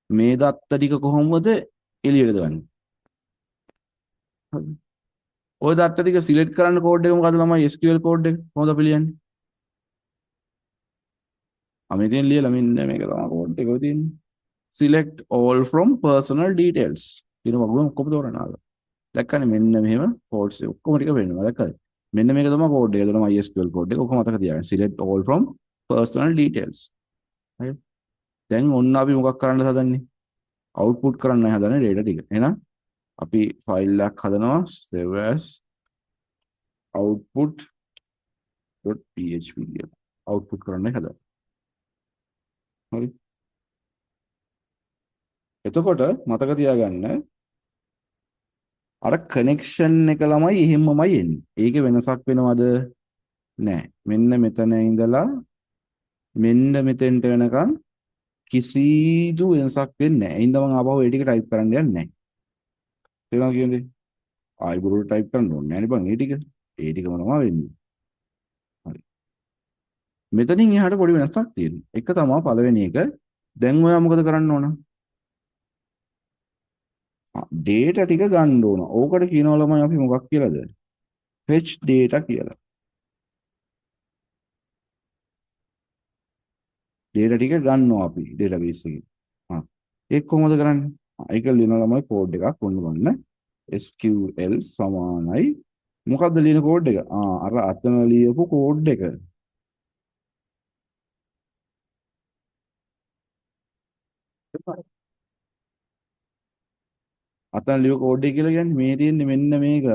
මේ දත්ත ටික කොහොමද එළියට ගන්නේ? හරි. ওই දත්ත ටික සිලෙක්ට් කරන්න කෝඩ් එක මොකද්ද ළමයි SQL කෝඩ් එක කොහොමද අපි ලියන්නේ? අමෙතෙන් ලියලා මෙන්න මේක තමයි කෝඩ් එක ඔය තියෙන්නේ. select all from personal details කියන වගුම ඔක්කොම තෝරනවා. දැක්කනේ මෙන්න මෙහෙම කෝඩ්ස් ඔක්කොම ටික වෙනවා. දැක්කද? මෙන්න මේක තමයි කෝඩ් එක. ඒක තමයි MySQL කෝඩ් එක. ඔක මතක තියාගන්න. select all from personal details. හරි. දැන් ඔන්න අපි මොකක් කරන්නද හදන්නේ? output කරන්න හදන්නේ data ටික. එහෙනම් අපි ෆයිල් එකක් හදනවා save as output.php කියලා. output කරන්න හදනවා. හරි. එතකොට මතක තියාගන්න අර කනෙක්ෂන් එක ළමයි එහෙම්මමයි එන්නේ. ඒකේ වෙනසක් වෙනවද? නෑ. මෙන්න මෙතන ඉඳලා මෙන්න මෙතෙන්ට වෙනකන් කිසිදු වෙනසක් වෙන්නේ නැහැ. එහෙනම් මම ආපහු ඒ ටික ටයිප් කරන්න යන්නේ නැහැ. තේරුණා කියන්නේ? ආයි බුරුට ටයිප් කරන්න ඕනේ නැහැ නේ බං ඒ ටික. ඒ ටිකම තමයි වෙන්නේ. හරි. මෙතනින් එහාට පොඩි වෙනසක් තියෙනවා. එක තමයි පළවෙනි එක. දැන් ඔයා මොකද කරන්න ඕන? ඩේටා ටික ගන්න ඕන. ඕකට කියනවා ළමයි අපි මොකක් කියලාද? fetch data කියලා. ඩේටා ටික ගන්නවා අපි ඩේටාබේස් එකේ. හා. ඒක කොහොමද කරන්නේ? ඒක ලියන ළමයි කෝඩ් එකක් ඔන්න ගන්න. SQL සමානයි මොකක්ද ලියන කෝඩ් එක? අර අතන ලියපු කෝඩ් එක. අතන ලියපු කෝඩ් එක කියලා කියන්නේ මේ තියෙන්නේ මෙන්න මේක.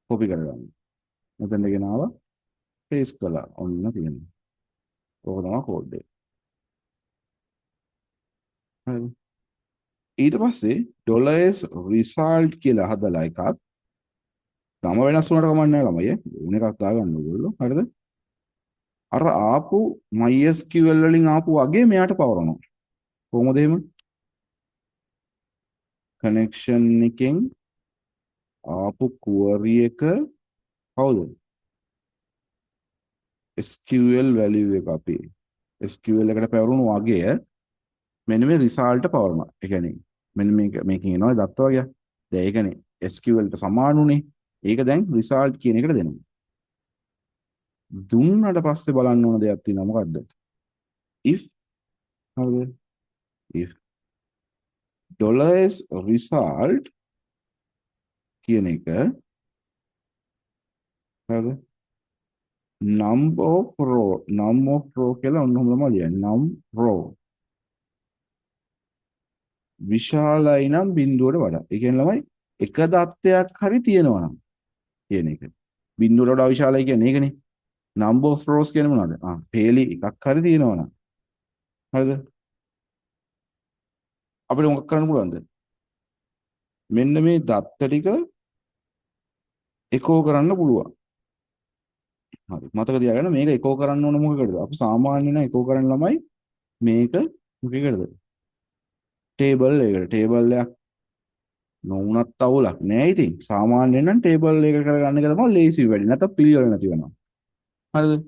කොපි කරගන්න. මෙතන ගෙනාවා පේස්ට් කළා. ඔන්න තියෙනවා. ඕක තමයි කෝඩ් එක. හරි. ඊට පස්සේ $s result කියලා හදලා එකක්. නම වෙනස් වුණාට කමක් නැහැ ළමයි. වෙන එකක් දාගන්න ඕගොල්ලෝ. හරිද? අර ආපු MySQL වලින් ආපු වගේ මෙයාට පවරනවා. කොහොමද එහෙම? කනෙක්ෂන් එකෙන් ආපු query එක කවුද? SQL value එක අපි SQL එකට පැවරුණු වගේ මෙන්න මේ result පවරනවා. ඒ කියන්නේ මෙන්න මේකෙන් එනවා දත්ත වගේ. දැන් ඒකනේ SQL ට සමාන උනේ. ඒක දැන් result කියන එකට දෙනවා. දුන්නට පස්සේ බලන්න ඕන දෙයක් තියෙනවා මොකද්ද? if හරිද? if $s result කියන එක හරිද? number of row කියලා ඔන්න ඔහොම තමයි ලියන්නේ. num row විශාලයි නම් බිඳුවට වඩා. ඒ කියන්නේ ළමයි එක දත්තයක් හරි තියෙනවා නම් කියන එක. බිඳුවට වඩා විශාලයි කියන්නේ ඒකනේ. number of rows කියන්නේ මොනවද? පේලි එකක් හරි තියෙනවා නම්. හරිද? අපිට මොකක් කරන්න පුළුවන්ද? මෙන්න මේ දත්ත ටික එකෝ කරන්න පුළුවන්. හරි. මතක තියාගන්න මේක එකෝ කරන්න ඕන මොකකටද? අපි සාමාන්‍යයෙන් එකෝ කරන්න ළමයි මේක මොකකටද? ටේබල් එකකට. ටේබල් එකක් නොවුනත් අවුලක් නෑ ඉතින්. සාමාන්‍යයෙන් නම් ටේබල් එක කරගන්න එක තමයි ලේසි වැඩි. නැත්නම් පිළිවෙල නැති වෙනවා. හරිද?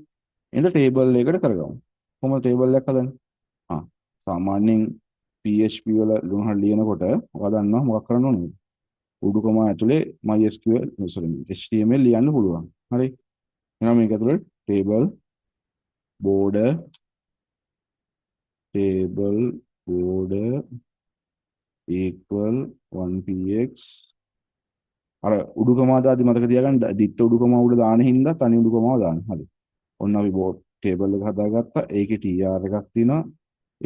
එහෙනම් ටේබල් එකකට කරගමු. කොහොමද ටේබල් එකක් හදන්නේ? සාමාන්‍යයෙන් PHP වල ලුණහල් ලියනකොට ඔයා දන්නවා මොකක් කරන්න ඕනද? උඩුකම ඇතුලේ MySQL HTML ලියන්න පුළුවන්. හරි. එහෙනම් මේක ඇතුලේ table border equal 1px අර උඩුකම දාදි මතක තියාගන්න දිත්ත උඩුකම උඩ දාන හින්දා තනි උඩුකමව දාන්න. හරි. ඔන්න අපි ටේබල් එක හදාගත්තා. ඒකේ tr එකක් තියෙනවා.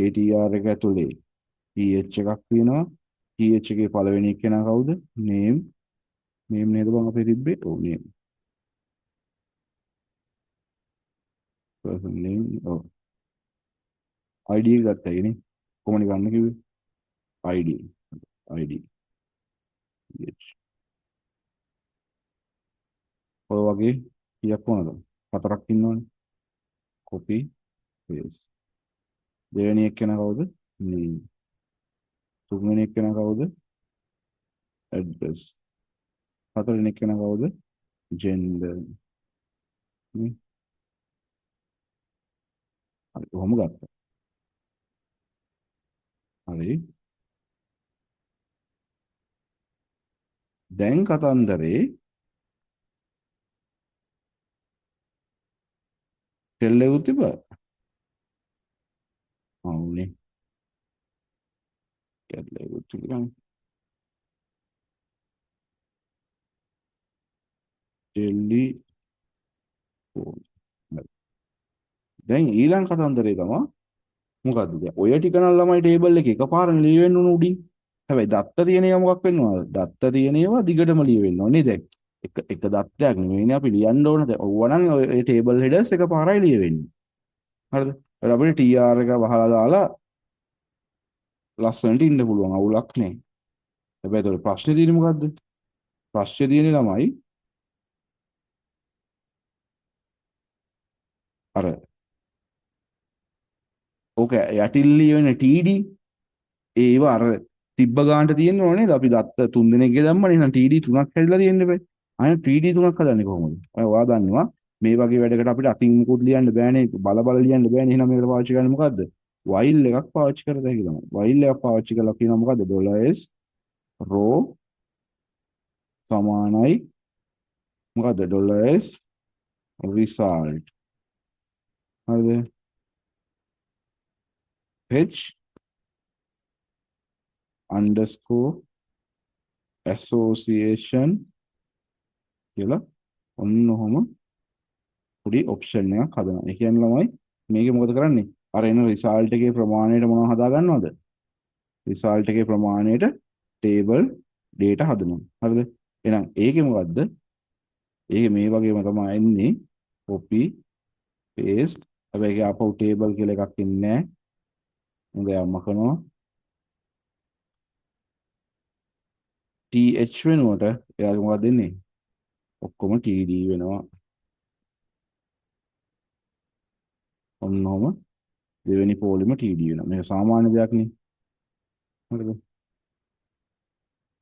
ඒ tr එක ඇතුලේ th එකක් තියෙනවා. th එකේ පළවෙනි එක්කෙනා කවුද? name. name නේද බං අපේ තිබ්බේ? ඔව් name. person name. ඔව්. id එක ගත්තා නේ. කොහොමද ගන්න කිව්වේ? id. id. th. ඔය වගේ කීයක් වුණාද? හතරක් ඉන්නවනේ. copy paste. දෙවෙනි එක්කෙනා කවුද? name. තුන්වෙනි එක්කෙනා කවුද? address. හතරවෙනි එක්කෙනා කවුද? gender. නේ. හරි කොහොම ගත්තා. හරි. දැන් කතන්දරේ කෙල්ලෙකුත් තිබ්බා. ඔව්නේ. කෙල්ලෙකුත් තිබ්බා. ටෙලිෆෝන්. දැන් ඊළඟ කතන්දරේ තමයි මොකද්ද දැන් ඔය ටික නම් ළමයි ටේබල් එකේ එකපාරම ලියවෙන්න උණු උඩින්. හැබැයි දත්ත තියෙන ඒවා මොකක් වෙන්නවද? දත්ත තියෙන ඒවා දිගටම ලියවෙන්න ඕනේ දැන්. එක දත්තයක් නෙවෙයිනේ අපි ලියන්න ඕන. දැන් ඕවනම් ඔය ටේබල් හෙඩර්ස් එකපාරයි ලියවෙන්නේ. හරිද? ඒත් අපිට tr එක වහලා දාලා ලස්සනට ඉන්න පුළුවන් අවුලක් නැහැ. හැබැයි ඒතකොට ප්‍රශ්නේ තියෙන්නේ මොකද්ද? ප්‍රශ්නේ තියෙන්නේ ළමයි අර ඕක යටිල් ලියවෙන td ඒව අර තිබ්බ ගානට තියෙන්න ඕනේ නේද? අපි දත්ත 3 දිනකේ දැම්මනේ. එහෙනම් TD 3ක් හැදිලා තියෙන්න බෑ. අනේ TD 3ක් හදන්නේ කොහොමද? ඔයා දන්නවා මේ වගේ වැඩකට අපිට අතින් මුකුත් ලියන්න බෑනේ. බල බල ලියන්න බෑනේ. එහෙනම් මේකට පාවිච්චි කරන්නේ මොකද්ද? while එකක් පාවිච්චි කරත හැකි තමයි. while එකක් පාවිච්චි කරලා කියනවා මොකද්ද? $s row සමානයි මොකද්ද? $s result. හරිද? h underscore association කියලා ඔන්න ඔහොම පොඩි ඔප්ෂන් එකක් හදනවා. ඒ කියන්නේ ළමයි මේකේ මොකද කරන්නේ? අර එන රිසල්ට් එකේ ප්‍රමාණයට මොනවද හදා ගන්නවද? රිසල්ට් එකේ ප්‍රමාණයට ටේබල් ඩේටා හදනවා. හරිද? එහෙනම් ඒකේ මොකද්ද? ඒකේ මේ වගේම තමයි එන්නේ copy paste. හැබැයි ඒකේ ආපහු ටේබල් කියලා එකක් ඉන්නේ නැහැ. හොඳයි අම්මා කරනවා. th වෙනුවට එයාගේ මොකක්ද දෙන්නේ? ඔක්කොම td වෙනවා. ඔන්න ඔහම දෙවෙනි පොලිම td වෙනවා. මේක සාමාන්‍ය දෙයක් නේ. හරිද?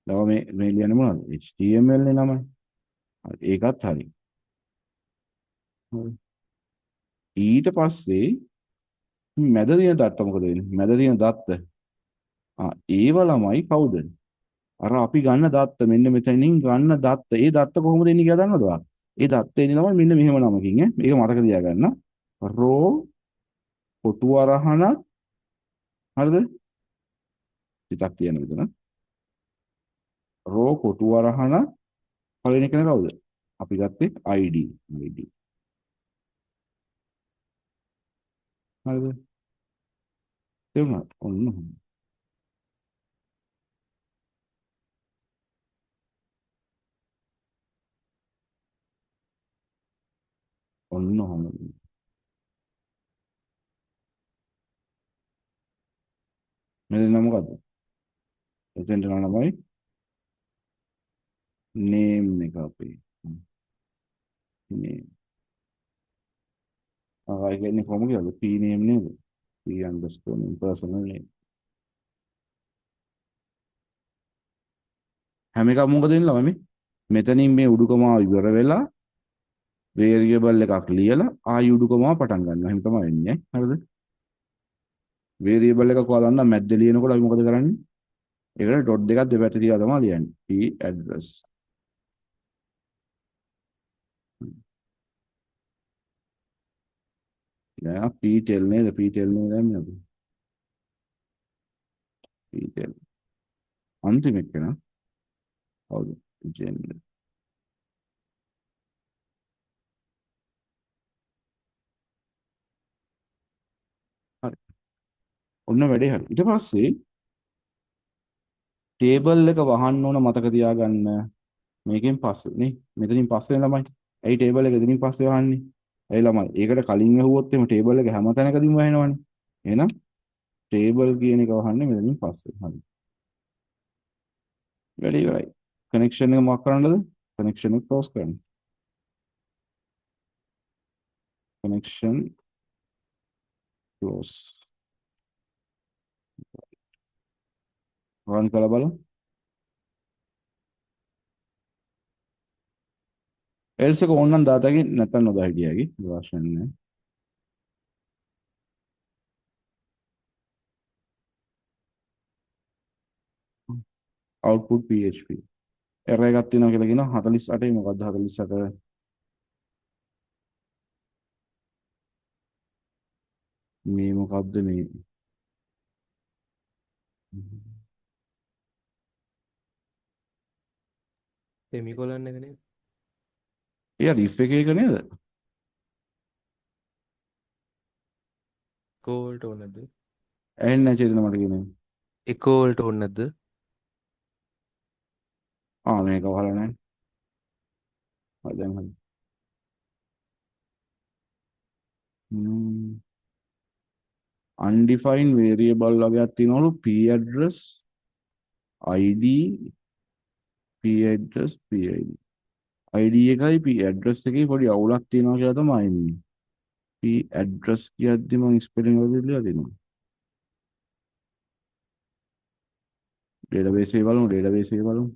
ඊළඟ මේ ලියන්නේ මොනවද? html නේ ළමයි. හරි ඒකත් හරි. හරි. ඊට පස්සේ මැද තියෙන දත්ත මොකද වෙන්නේ? මැද තියෙන දත්ත. ඒව ළමයි කවුද? අර අපි ගන්න දත්ත මෙන්න මෙතනින් ගන්න දත්ත. ඒ දත්ත කොහොමද එන්නේ කියලා දන්නවද ඔයා? ඒ දත්ත එන්නේ ළමයි මෙන්න මෙහෙම නමකින් ඈ. මේක මතක තියාගන්න. රෝ කොටු අරහනක් හරිද? ටිකක් තියෙන විදිහ. රෝ කොටු අරහනක් පළවෙනි කෙනා කවුද? අපි ගත්තේ id. id. හරිද? තේරුණාද? ඔන්න ඔහොම. ඔන්න ඔහොම. මෙතන මොකද්ද? එතෙන්ට යනවා ළමයි name එක අපේ. name. ඒ කියන්නේ කොහොමද කියලාද? p name නේද? p underscore name personal name. හැම එකක් මොකද වෙන්නේ ළමයි මේ? මෙතනින් මේ උඩුකමාව ඉවර වෙලා වේරියබල් එකක් ලියලා ආයි උඩුකමාව පටන් ගන්නවා. එහෙම තමයි වෙන්නේ. හරිද? වේරියබල් එකක් ඔයාලා දන්නා මැද්දේ ලියනකොට අපි මොකද කරන්නේ? ඒකට ඩොට් දෙකක් දෙපැත්තේ තියලා තමයි ලියන්නේ. p address. දැන් p tel නේද? p tel නේද දැම්මේ අපි. p tel. අන්තිම එක නා. හවුද? gender. හරි. ඔන්න වැඩේ හරි. ඊට පස්සේ ටේබල් එක වහන්න ඕන මතක තියාගන්න. මේකෙන් පස්සේ නේ මෙතනින් පස්සේ ළමයි. ඇයි ටේබල් එක එතනින් පස්සේ වහන්නේ? ඇයි ළමයි? ඒකට කලින් ඇහුවොත් එimhe ටේබල් එක හැම තැනකදීම වහනවනේ. එහෙනම් ටේබල් කියන එක වහන්නේ මෙතනින් පස්සේ. හරි. වැඩි ඉවරයි. කනෙක්ෂන් එක මොකක් කරන්නද? කනෙක්ෂන් එක ක්ලෝස් කරන්න. Connection close. රන් කරලා බලමු. එල්ස් එක ඕනනම් දාතකි නැත්නම් නොදා හිටියකි. අවශ්‍ය නැහැ. output php. එරර් එකක් තියෙනවා කියලා කියනවා 48. මොකද්ද 48? මේ මොකද්ද මේ? සෙමිකොලන් එකනේ. එයා රිෆ් එක නේද? එකෝ වලට ඕනේ නැද්ද? ඇහෙන්නේ නැහැ චේතන මට කියන්නේ. එකෝ වලට ඕනේ නැද්ද? මේක වහලා නැහැ. හරි දැන් හරි. undefined variable වගේක් තියෙනවලු p address id p address p id id එකයි p address එකේ පොඩි අවුලක් තියෙනවා කියලා තමයි ඉන්නේ. p address කියද්දි මම ස්පෙලිං වල ලියලා දෙනවා. database එක බලමු database එක බලමු.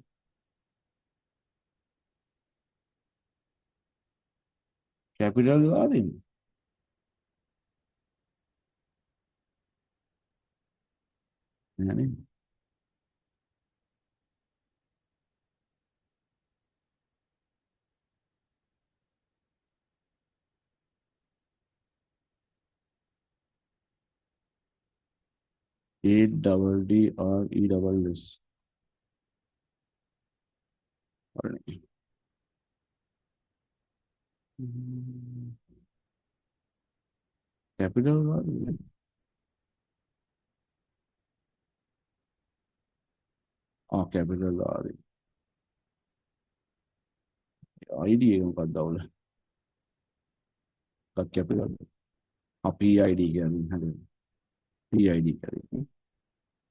capital දාලා දෙන්න. නෑනේ. ADDRESS. හරි. capital දාලා දෙන්න. capital දාලා දෙන්න. id එක මොකක්ද අවුල? capital. PID කියන්නේ හරි. PID කියන්නේ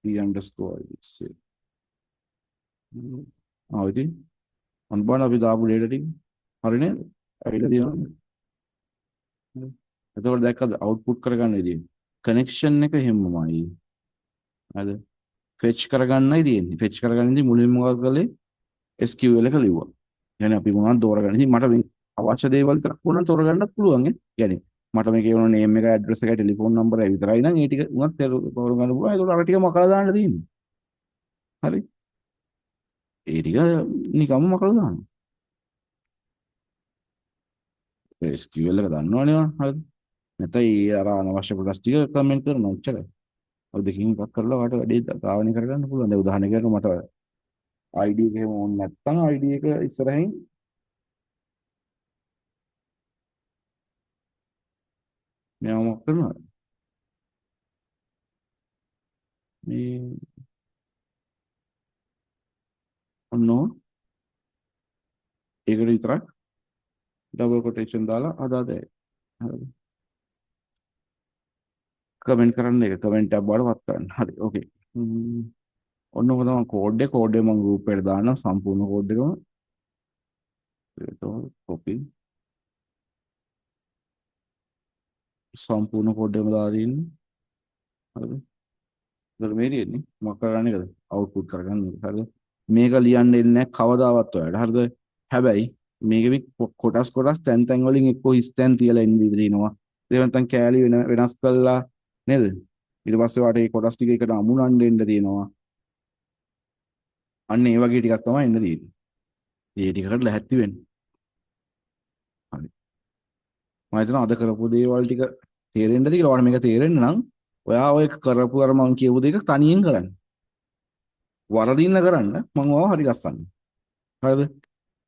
P underscore id. ඉතින් අන්න බලන්න අපි දාපු data ටික. හරි නේද? ඇවිල්ලා තියෙනවද? එතකොට දැක්කද output කරගන්න විදිය. connection එක හැමමයි. හරිද? fetch කරගන්නයි තියෙන්නේ. fetch කරගන්නදී මුලින්ම මොකක්ද කළේ? SQL එක ලිව්වා. يعني අපි මොනවද තෝරගන්නේ? ඉතින් මට මේ අවශ්‍ය දේවල් විතරක් ඕන තෝරගන්නත් පුළුවන් ඈ. يعني මට මේකේ ඕන name එක, address එකයි, telephone number එකයි විතරයි නම් ඒ ටික උනත් තෝරගන්න පුළුවන්. ඒකට අර ටික මකලා දාන්න තියෙන්නේ. හරි. ඒ ටික නිකම්ම මකලා දාන්න. SQL එක දන්නවනේ මම. හරිද? නැත්නම් ඒ අර අනවශ්‍ය කොටස් ටික කමෙන්ට් කරනවා එච්චරයි. ඔය දෙකකින් එකක් කරලා ඔයාලට වැඩේ තාවණය කරගන්න පුළුවන්. දැන් උදාහරණයකට මට ID එක එහෙම ඕනේ නැත්නම් ID එක ඉස්සරහින් මෙයා මොකක් කරනවද? මේ ඔන්න ඒකට විතරක් ඩබල් කොටේෂන් දාලා අදාදයි. හරිද? කමෙන්ට් කරන්න එක කමෙන්ට් එකක් බාර වත් කරන්න. හරි. ඕකේ. ඔන්න ඔක තමයි කෝඩ් එක මම ගෲප් එකට දාන්න සම්පූර්ණ කෝඩ් එකම. ඒක කොපි සම්පූර්ණ කෝඩ් එකම දාලා තියෙන්නේ. හරිද? ඒතර මේ තියෙන්නේ මොකක් කරන්නේ කද? අවුට්පුට් කරගන්න එක. හරිද? මේක ලියන්න එන්නේ නැහැ කවදාවත් ඔයාලට. හරිද? හැබැයි මේකෙ කොටස් තැන් තැන් වලින් එක්ක හිස් තැන් තියලා ඉන්න ඉඩ තියෙනවා. ඒ නැත්නම් කෑලි වෙනස් කළා නේද? ඊට පස්සේ වාට මේ කොටස් ටික එකට අමුණන්න දෙන්න තියෙනවා. අන්න ඒ වගේ ටිකක් තමයි එන්න තියෙන්නේ. මේ ටිකකට ලැහැත්ති වෙන්න. හරි. මම හිතනවා අද කරපු දේවල් ටික තේරෙන්නද කියලා. ඔයාලට මේක තේරෙන්න නම් ඔයා ඔය කරපු අර මම කියපු දෙක තනියෙන් කරන්න. වරදින්න කරන්න මම ඔයාව හරි ගස්සන්න. හරිද?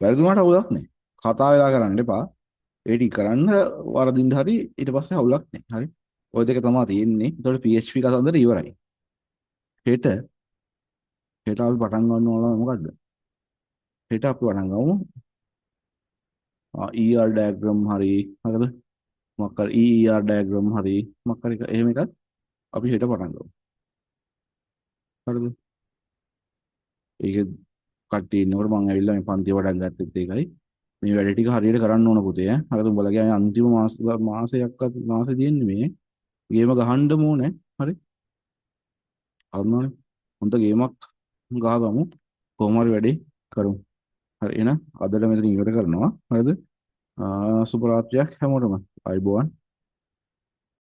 වැරදුනාට අවුලක් නැහැ. කතා වෙලා කරන්න එපා. ඒ ටික කරන්න වරදින්න හරි ඊට පස්සේ අවුලක් නැහැ. හරි? ওই දෙක තමයි තියෙන්නේ. ඒතකොට PHP කතන්දර ඉවරයි. හෙට හෙට අපි පටන් ගන්න ඕන මොකද්ද? හෙට අපි පටන් ගමු ER ඩයග්‍රෑම් හරි හරිද? මොකක් හරි ER ඩයග්‍රෑම් හරි මොකක් හරි එහෙම එකක් අපි හෙට පටන් ගමු. හරිද? ඒක කට්ටිය ඉන්නකොට මම ඇවිල්ලා මේ පන්ති වඩක් ගත්තත් ඒකයි. මේ වැඩ ටික හරියට කරන්න ඕන පුතේ ඈ. හරිද? උඹලගේ අන්තිම මාසයක්වත් මාසෙ තියෙන්නේ මේ ගේම ගහන්න ඕනේ. හරි? අරුණානේ. හොඳ ගේමක් ගහගමු. කොහොම හරි වැඩේ කරමු. හරි එහෙනම් අදට මෙතන ඉවර කරනවා. හරිද? සුබ රාත්‍රියක් හැමෝටම. ආයුබෝවන්.